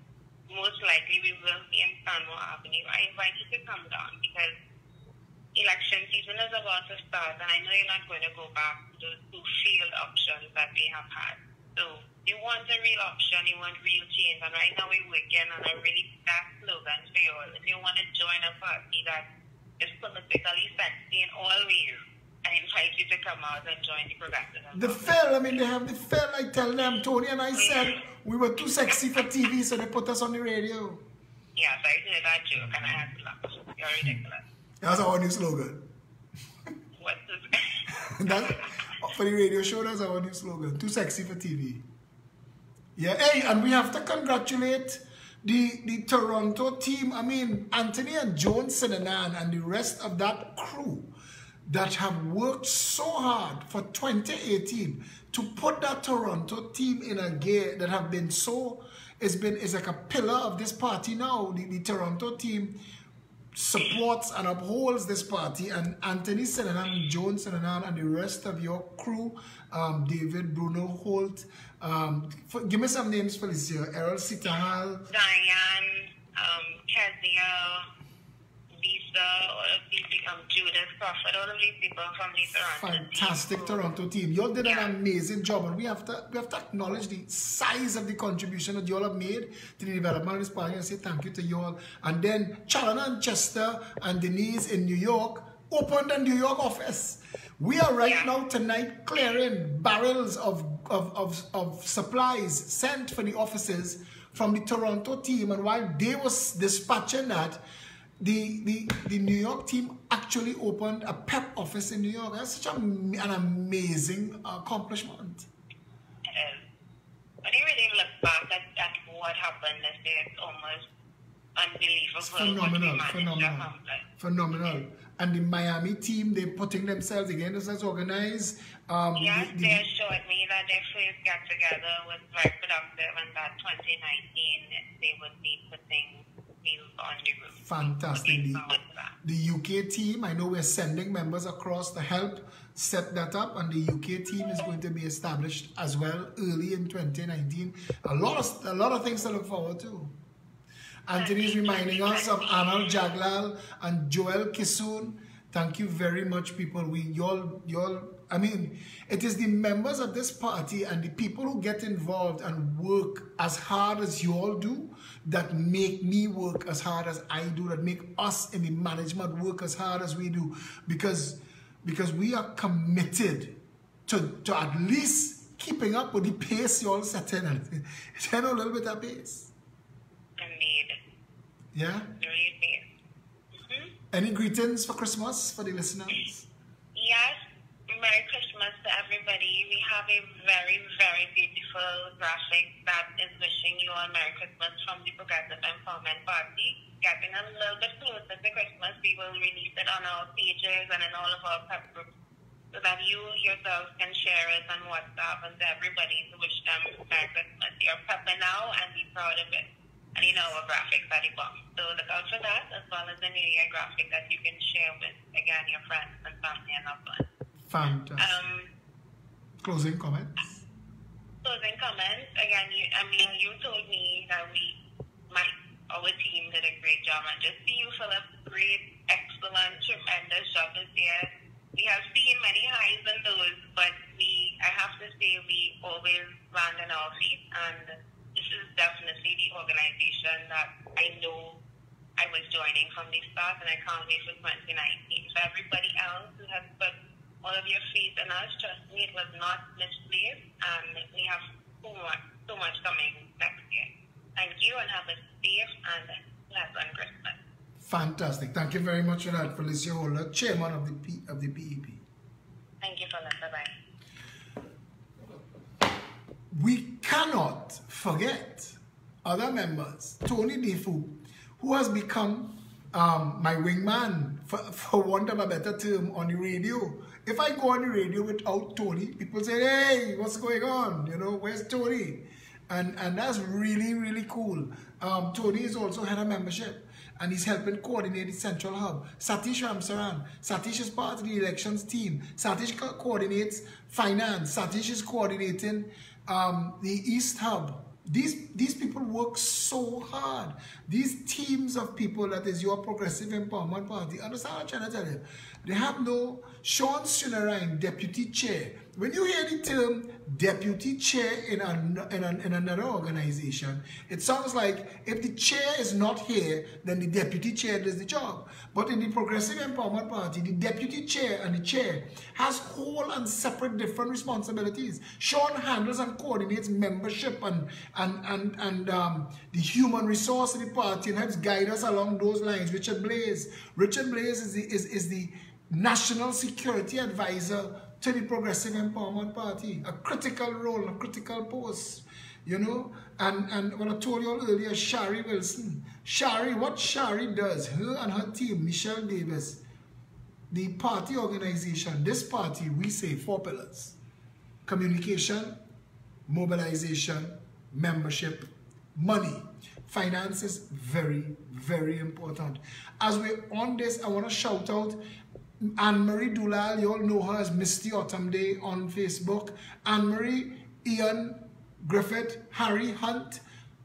Most likely we will be Stanmore Avenue, I invite you to come down because election season is about to start, and I know you're not going to go back to those two failed options that we have had. So you want a real option, you want real change, and right now we're working on a really fast slogan for you all. If you want to join a party that is politically sexy in all ways, I invite you to come out and join the Progressive. The Phil, I mean, they have the Phil, I tell them, Tony and I said we were too sexy for TV, so they put us on the radio. Yes, I did that joke, and I had to laugh. You're ridiculous. That's our new slogan. What's this? That, for the radio show, that's our new slogan. Too sexy for TV. Yeah, hey, and we have to congratulate the Toronto team. I mean, Anthony and Joan Sinanan and the rest of that crew that have worked so hard for 2018 to put that Toronto team in a gear that have been so, it's like a pillar of this party now. The Toronto team supports and upholds this party, and Anthony Sinanan, Joan Sinanan, and the rest of your crew, David, Bruno Holt, give me some names, Felicia. Errol Sitahal, Diane, Kezia, Lisa, all of these people, Judith Crawford, all of these people from the Toronto fantastic team. Toronto team. You all did an amazing job, and we have to acknowledge the size of the contribution that you all have made to the development of this party and say thank you to you all. And then Chalana and Chester and Denise in New York opened a New York office. We are right now tonight clearing barrels of supplies sent for the offices from the Toronto team, and while they was dispatching that, the New York team actually opened a PEP office in New York. That's such an amazing accomplishment. It is. When you really look back at what happened this year, it's almost unbelievable. It's phenomenal. And the Miami team, they're putting themselves again as organized. Yes, they assured me that their first get together was very productive, and that 2019 they would be putting wheels on the roof. Fantastic. The UK team, I know we're sending members across to help set that up, and the UK team is going to be established as well early in 2019. A lot of things to look forward to. Anthony is reminding us of Anal Jaglal and Joel Kisoon. Thank you very much, people. I mean, it is the members of this party and the people who get involved and work as hard as you all do that make me work as hard as I do, that make us in the management work as hard as we do, because we are committed to at least keeping up with the pace you all set in. Set a little bit of pace. Indeed. Yeah? Any greetings for Christmas for the listeners? Yes. Merry Christmas to everybody. We have a very, very beautiful graphic that is wishing you all Merry Christmas from the Progressive Empowerment Party. Getting a little bit closer to Christmas, we will release it on our pages and in all of our PEP groups so that you yourselves can share it on WhatsApp and to everybody to wish them Merry Christmas. You're prepping now and be proud of it. And you know our graphics are the bomb. So look out for that, as well as the New Year graphic that you can share with, again, your friends and family and loved ones. Fantastic. Closing comments? Closing comments. Again, you told me that our team did a great job. And just see you, Philip, great, excellent, tremendous job this year. We have seen many highs and lows, but I have to say, we always land on our feet. And this is definitely the organization that I know I was joining from the start, and I can't wait for 2019. For everybody else who has put all of your faith in us, trust me, it was not misplaced, and we have so much coming next year. Thank you, and have a safe and pleasant Christmas. Fantastic. Thank you very much for that, Felicia Holder, chairman of the PEP. Thank you, Philip. Bye-bye. We cannot forget other members. Tony Defu, who has become my wingman, for want of a better term, on the radio. If I go on the radio without Tony, people say, hey, what's going on? You know, where's Tony? And that's really, really cool. Tony is also head of membership, and he's helping coordinate the Central Hub. Satish Ramsaran. Satish is part of the elections team. Satish coordinates finance. Satish is coordinating the East Hub. These people work so hard. These teams of people that is your Progressive Empowerment Party. Understand what I'm trying to tell you? They have no Sean Sunarine, deputy chair. When you hear the term deputy chair in another organization, it sounds like if the chair is not here, then the deputy chair does the job. But in the Progressive Empowerment Party, the deputy chair and the chair has whole and separate different responsibilities. Sean handles and coordinates membership and the human resource of the party and helps guide us along those lines. Richard Blaze is the National Security Advisor to the Progressive Empowerment Party, a critical role, a critical post, you know. And what I told you all earlier, Shari Wilson. What Shari does, her and her team, Michelle Davis, the party organization, this party, we say 4 pillars: communication, mobilization, membership, money. Finance is very, very important. As we're on this, I want to shout out Anne-Marie Dulal. You all know her as Misty Autumn Day on Facebook. Anne-Marie, Ian Griffith, Harry Hunt,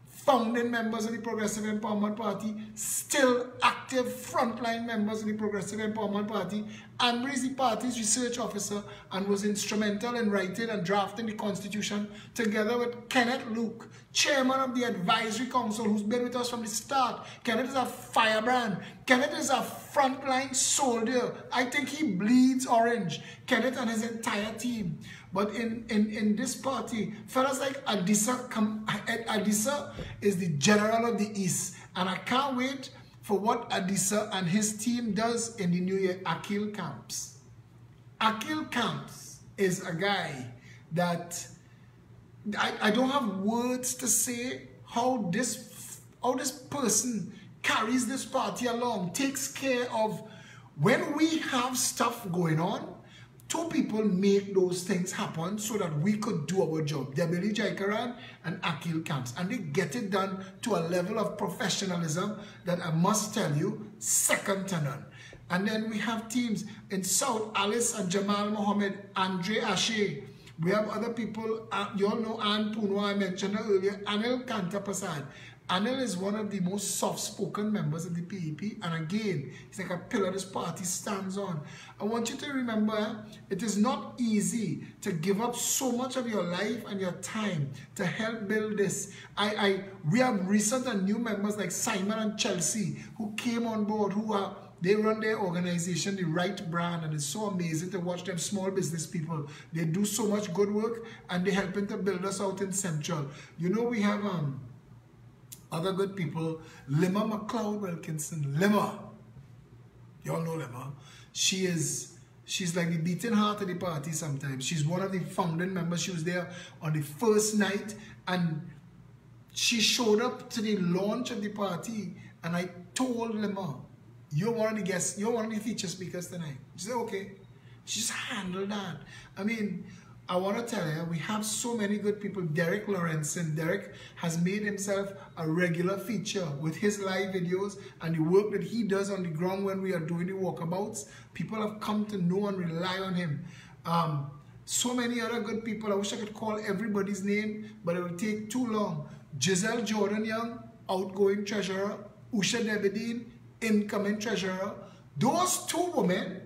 founding members of the Progressive Empowerment Party, still active frontline members of the Progressive Empowerment Party. Anne-Marie is the party's research officer and was instrumental in writing and drafting the Constitution, together with Kenneth Luke, chairman of the Advisory Council, who's been with us from the start. Kenneth is a firebrand. Kenneth is a frontline soldier. I think he bleeds orange. Kenneth and his entire team. But in this party, fellas like Adisa is the general of the East. And I can't wait for what Adisa and his team does in the new year. Akil Camps. Akil Camps is a guy that I don't have words to say how this person carries this party along, takes care of when we have stuff going on. 2 people make those things happen so that we could do our job. Debeli Jaikaran and Akil Camps. And they get it done to a level of professionalism that I must tell you, second to none. And then we have teams in South, Alice and Jamal Mohammed, Andre Ashe. We have other people, you all know Ann Puno, I mentioned her earlier, Anil Kantapasad. Anil is one of the most soft-spoken members of the PEP, and again, he's like a pillar this party stands on. I want you to remember, it is not easy to give up so much of your life and your time to help build this. We have recent and new members like Simon and Chelsea who came on board, they run their organization, the Right Brand, and it's so amazing to watch them, small business people. They do so much good work, and they're helping to build us out in Central. You know, we have other good people, Limma McLeod Wilkinson. Limma, you all know Limma. She's like the beating heart of the party sometimes. She's one of the founding members. She was there on the first night, and she showed up to the launch of the party, and I told Limma, you're one of the guests, you're one of the feature speakers tonight. She said, okay. She just handled that. I mean, I want to tell you, we have so many good people. Derek Lawrenson. Derek has made himself a regular feature with his live videos and the work that he does on the ground when we are doing the walkabouts. People have come to know and rely on him. So many other good people. I wish I could call everybody's name, but it will take too long. Giselle Jordan Young, outgoing treasurer. Usha Debedine, incoming treasurer. Those 2 women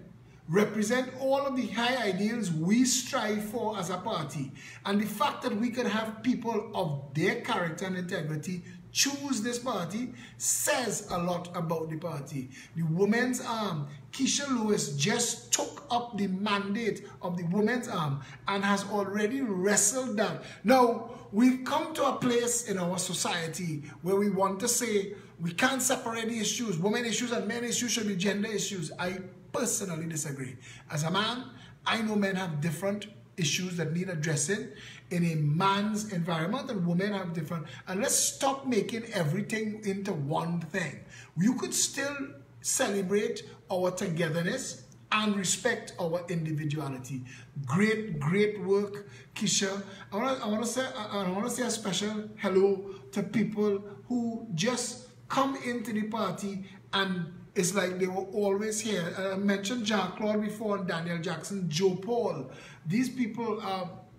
represent all of the high ideals we strive for as a party. And the fact that we could have people of their character and integrity choose this party says a lot about the party. The Women's Arm, Keisha Lewis just took up the mandate of the Women's Arm and has already wrestled that. Now, we've come to a place in our society where we want to say we can't separate the issues. Women issues and men issues should be gender issues. I personally disagree. As a man, I know men have different issues that need addressing in a man's environment, and women have different. And let's stop making everything into one thing. You could still celebrate our togetherness and respect our individuality. Great, great work, Keisha. I want to say a special hello to people who just come into the party and it's like they were always here. I mentioned Jean-Claude before, Daniel Jackson, Joe Paul. These people,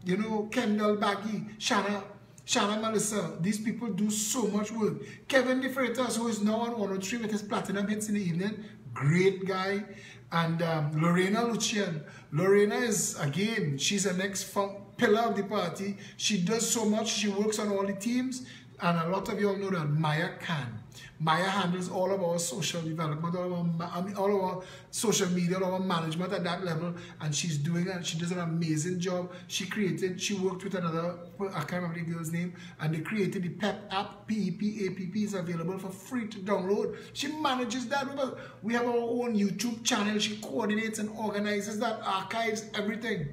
you know, Kendall Baggy, Shanna Chana Melissa, these people do so much work. Kevin DeFreitas, who is now on 103 with his platinum hits in the evening, great guy. And Lorena Lucian. Lorena is, again, she's an pillar of the party. She does so much. She works on all the teams. And a lot of you all know that Maya Khan. Maya handles all of our social development, all of our social media, all of our management at that level, and she does an amazing job. She worked with another, I can't remember the girl's name, and they created the PEP app. PEP is available for free to download. She manages that. We have our own YouTube channel. She coordinates and organizes that, archives everything.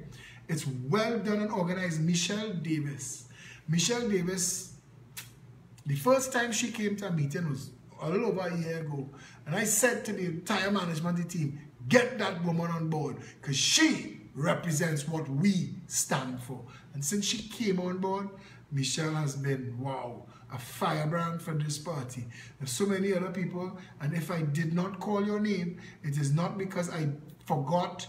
It's well done and organized. Michelle Davis. Michelle Davis, the first time she came to a meeting was a little over a year ago. And I said to the entire management team, get that woman on board because she represents what we stand for. And since she came on board, Michelle has been, wow, a firebrand for this party. There's so many other people, and if I did not call your name, it is not because I forgot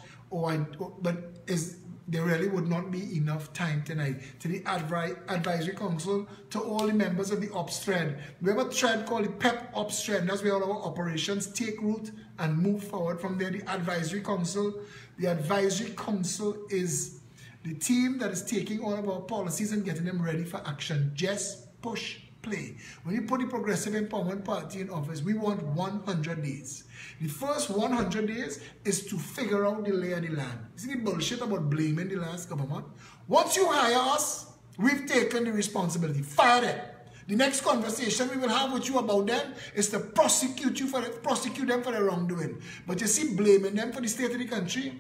there really would not be enough time tonight. To the advisory council, to all the members of the ops thread. We have a thread called the PEP ops thread. That's where all our operations take root and move forward from there. The advisory council. The advisory council is the team that is taking all of our policies and getting them ready for action. Just push play. When you put the Progressive Empowerment Party in office, we want 100 days. The first 100 days is to figure out the lay of the land. You see the bullshit about blaming the last government? Once you hire us, we've taken the responsibility. Fire them. The next conversation we will have with you about them is to prosecute them for their wrongdoing. But you see, blaming them for the state of the country,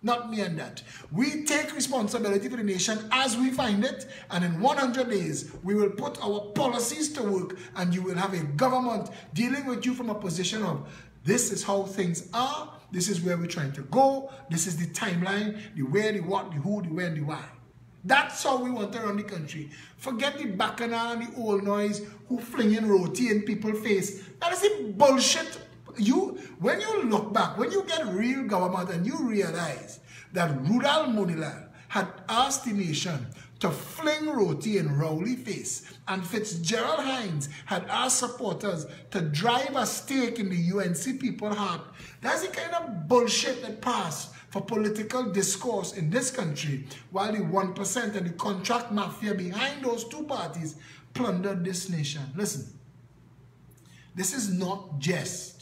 not me and that. We take responsibility for the nation as we find it, and in 100 days, we will put our policies to work, and you will have a government dealing with you from a position of, this is how things are, this is where we're trying to go, this is the timeline, the where, the what, the who, the when, the why. That's how we want to run the country. Forget the bacchanal and the old noise who flinging roti in people's face. That is the bullshit. When you look back, when you get real government and you realize that Rudal Monilal had asked the nation to fling roti in Rowley face, and Fitzgerald Hines had asked supporters to drive a stake in the UNC people's heart, that's the kind of bullshit that passed for political discourse in this country, while the 1% and the contract mafia behind those two parties plundered this nation. Listen, this is not just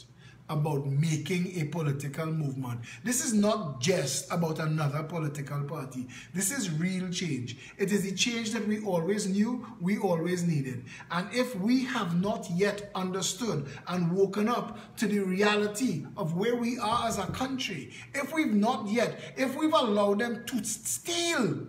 about making a political movement. This is not just about another political party. This is real change. It is the change that we always knew, we always needed. And if we have not yet understood and woken up to the reality of where we are as a country, if we've allowed them to steal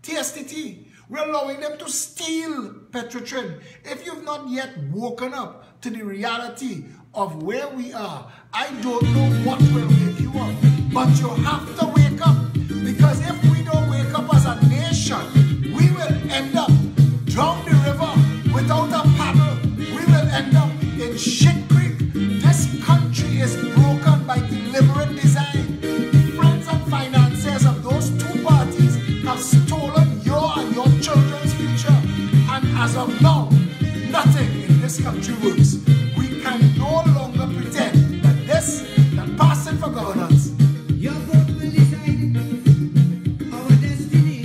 TSTT, we're allowing them to steal Petrotrin. If you've not yet woken up to the reality of where we are, I don't know what will wake you up. But you have to wake up. Because if we don't wake up as a nation, we will end up down the river without a paddle. We will end up in shit creek. This country is broken by deliberate design. The friends and financiers of those two parties have stolen your and your children's future. And as of now, nothing in this country works. We can no longer pretend that passing for governance. Your vote will decide our destiny.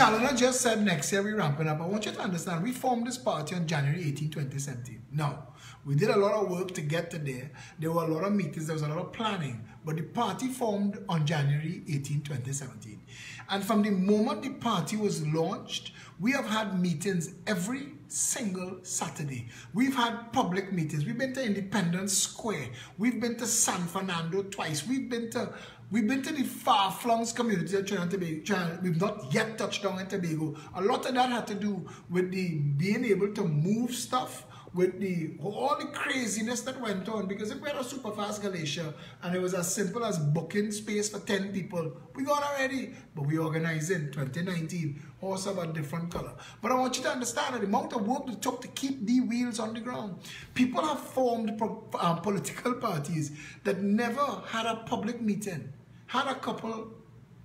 Challoner just said next year we're ramping up. I want you to understand, we formed this party on January 18, 2017. Now, we did a lot of work to get to there. There were a lot of meetings, there was a lot of planning. But the party formed on January 18, 2017. And from the moment the party was launched, we have had meetings every single Saturday. We've had public meetings. We've been to Independence Square. We've been to San Fernando twice. We've been to the far-flung community of Trinidad and Tobago. We've not yet touched down in Tobago. A lot of that had to do with the being able to move stuff, with all the craziness that went on. Because if we had a super fast Galatia and it was as simple as booking space for 10 people, we got already. But we organized in 2019, horse of a different color. But I want you to understand that the amount of work it took to keep the wheels on the ground. People have formed political parties that never had a public meeting, had a couple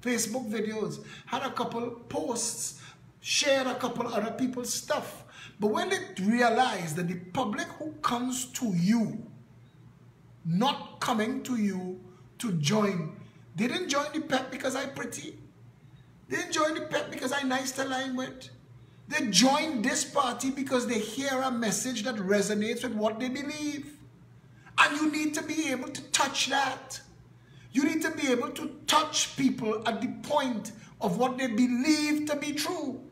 Facebook videos, had a couple posts, shared a couple other people's stuff. But when they realize that the public who comes to you, not coming to you to join, they didn't join the PEP because I'm pretty. They didn't join the PEP because I'm nice to line with. They joined this party because they hear a message that resonates with what they believe. And you need to be able to touch that. You need to be able to touch people at the point of what they believe to be true.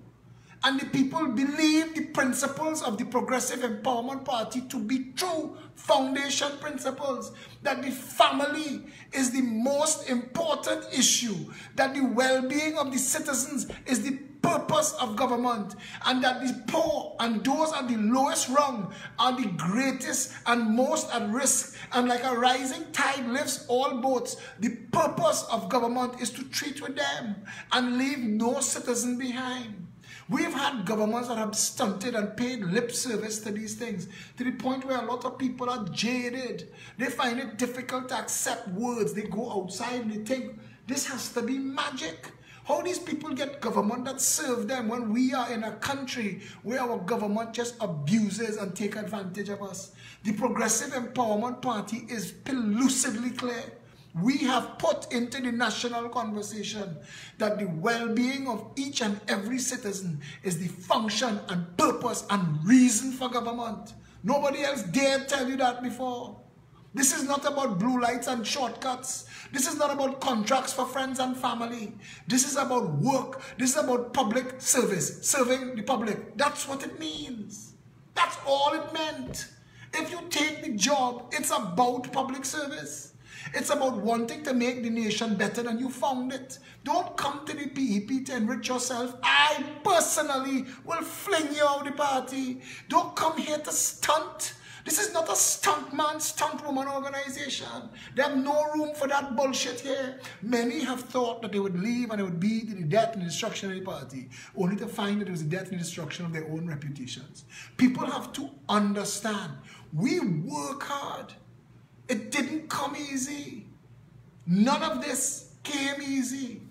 And the people believe the principles of the Progressive Empowerment Party to be true foundation principles. That the family is the most important issue. That the well-being of the citizens is the purpose of government. And that the poor and those at the lowest rung are the greatest and most at risk. And like a rising tide lifts all boats, the purpose of government is to treat with them and leave no citizen behind. We've had governments that have stunted and paid lip service to these things, to the point where a lot of people are jaded. They find it difficult to accept words. They go outside and they think, this has to be magic. How these people get government that serve them when we are in a country where our government just abuses and take advantage of us? The Progressive Empowerment Party is elusively clear. We have put into the national conversation that the well-being of each and every citizen is the function and purpose and reason for government. Nobody else dared tell you that before. This is not about blue lights and shortcuts. This is not about contracts for friends and family. This is about work. This is about public service, serving the public. That's what it means. That's all it meant. If you take the job, it's about public service. It's about wanting to make the nation better than you found it. Don't come to the PEP to enrich yourself. I personally will fling you out of the party. Don't come here to stunt. This is not a stunt man, stunt woman organization. They have no room for that bullshit here. Many have thought that they would leave and it would be the death and destruction of the party, only to find that it was the death and destruction of their own reputations. People have to understand, we work hard. It didn't come easy. None of this came easy.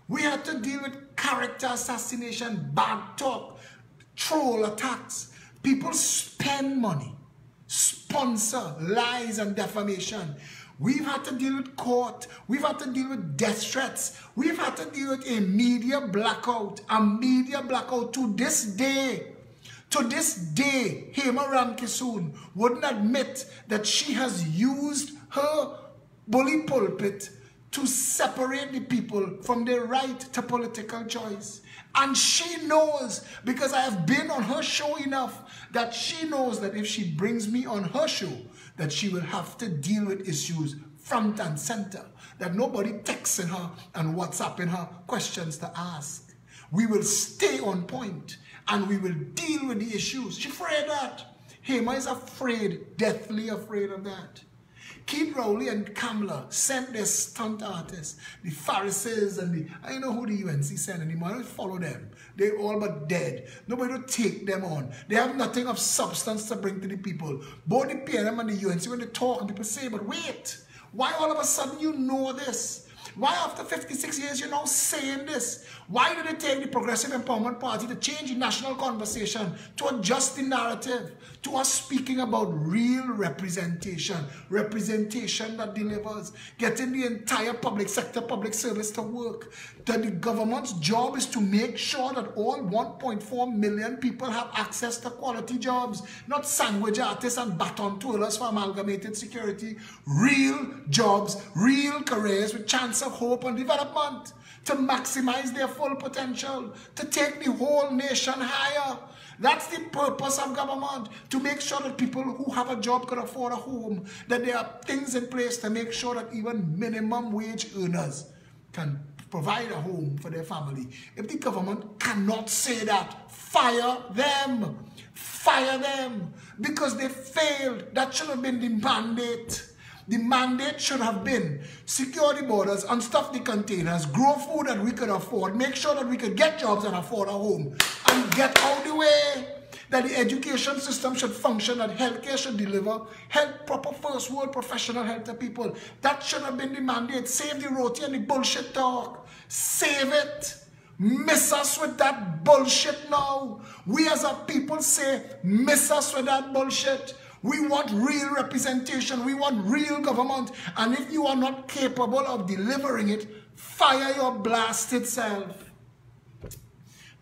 We had to deal with character assassination, bad talk, troll attacks. People spend money, sponsor lies and defamation. We've had to deal with court. We've had to deal with death threats. We've had to deal with a media blackout. A media blackout to this day. To this day, Hema Ramkissoon wouldn't admit that she has used her bully pulpit to separate the people from their right to political choice. And she knows, because I have been on her show enough, that she knows that if she brings me on her show, that she will have to deal with issues front and center, that nobody texting her and WhatsApping her questions to ask. We will stay on point. And we will deal with the issues. She's afraid of that. Hema is afraid, deathly afraid of that. Keith Rowley and Kamala sent their stunt artists, the Pharisees and the, I don't know who the UNC sent anymore. I don't follow them. They're all but dead. Nobody will take them on. They have nothing of substance to bring to the people. Both the PNM and the UNC, when they talk, people say, but wait, why all of a sudden you know this? Why after 56 years you're now saying this? Why did it take the Progressive Empowerment Party to change the national conversation, to adjust the narrative, to us speaking about real representation, representation that delivers, getting the entire public sector, public service to work? That the government's job is to make sure that all 1.4 million people have access to quality jobs, not sandwich artists and baton twirlers for amalgamated security. Real jobs, real careers with chance of hope and development, to maximize their full potential, to take the whole nation higher. That's the purpose of government, to make sure that people who have a job can afford a home, that there are things in place to make sure that even minimum wage earners can provide a home for their family. If the government cannot say that, fire them. Fire them. Because they failed. That should have been the mandate. The mandate should have been secure the borders, unstuff the containers, grow food that we could afford, make sure that we could get jobs and afford a home, and get out the way. That the education system should function, that healthcare should deliver proper first world professional health to people. That should have been the mandate. Save the roti and the bullshit talk. Save it. Miss us with that bullshit now. We as a people say, miss us with that bullshit. We want real representation. We want real government. And if you are not capable of delivering it, fire your blasted self.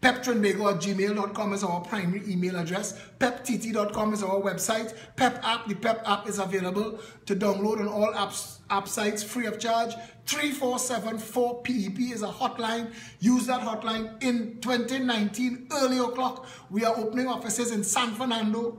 peptrinbago@gmail.com is our primary email address. peptt.com is our website. Pep app, the Pep app is available to download on all app sites free of charge. 347-4PEP is a hotline. Use that hotline. In 2019, early o'clock, we are opening offices in San Fernando,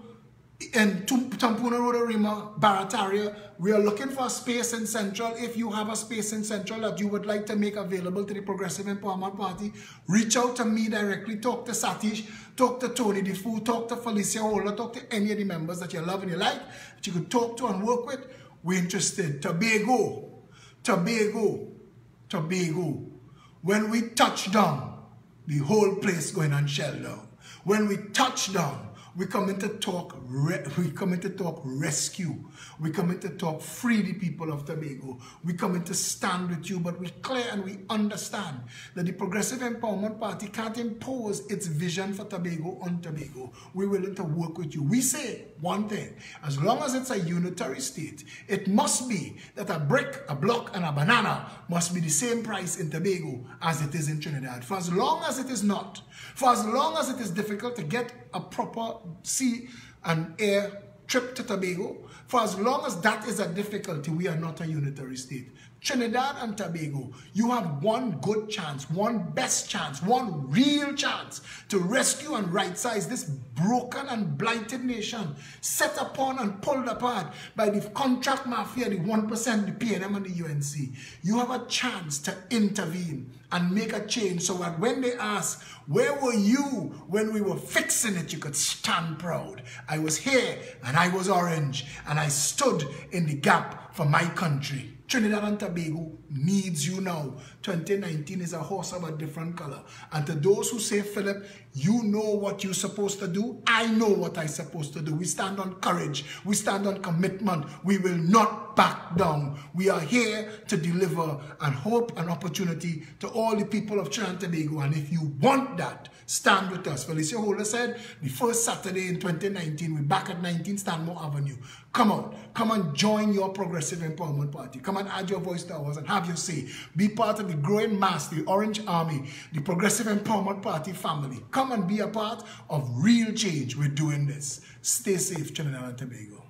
in Tampuna Road, Arima, Barataria. We are looking for a space in Central. If you have a space in Central that you would like to make available to the Progressive Empowerment Party, reach out to me directly. Talk to Satish, talk to Tony Defoe, talk to Felicia Holder, talk to any of the members that you love and you like, that you could talk to and work with. We're interested. Tobago. When we touch down, the whole place going on shell down. When we touch down, we come in to talk rescue. We come in to talk free the people of Tobago. We come in to stand with you, but we clear and we understand that the Progressive Empowerment Party can't impose its vision for Tobago on Tobago. We're willing to work with you. We say one thing: as long as it's a unitary state, it must be that a brick, a block, and a banana must be the same price in Tobago as it is in Trinidad. For as long as it is not, for as long as it is difficult to get a proper sea and air trip to Tobago, for as long as that is a difficulty, we are not a unitary state. Trinidad and Tobago, you have one good chance, one best chance, one real chance to rescue and right-size this broken and blighted nation, set upon and pulled apart by the contract mafia, the 1%, the PNM and the UNC. You have a chance to intervene and make a change so that when they ask, where were you when we were fixing it, you could stand proud. I was here and I was orange and I stood in the gap for my country. Trinidad and Tobago needs you now. 2019 is a horse of a different color. And to those who say, Philip, you know what you're supposed to do, I know what I'm supposed to do. We stand on courage. We stand on commitment. We will not back down. We are here to deliver and hope and opportunity to all the people of Trinidad and Tobago. And if you want that, stand with us. Felicia Holder said, the first Saturday in 2019, we're back at 19 Stanmore Avenue. Come on, come and join your Progressive Empowerment Party. Come and add your voice to ours and have your say. Be part of the growing mass, the Orange Army, the Progressive Empowerment Party family. Come and be a part of real change. We're doing this. Stay safe, Trinidad and Tobago.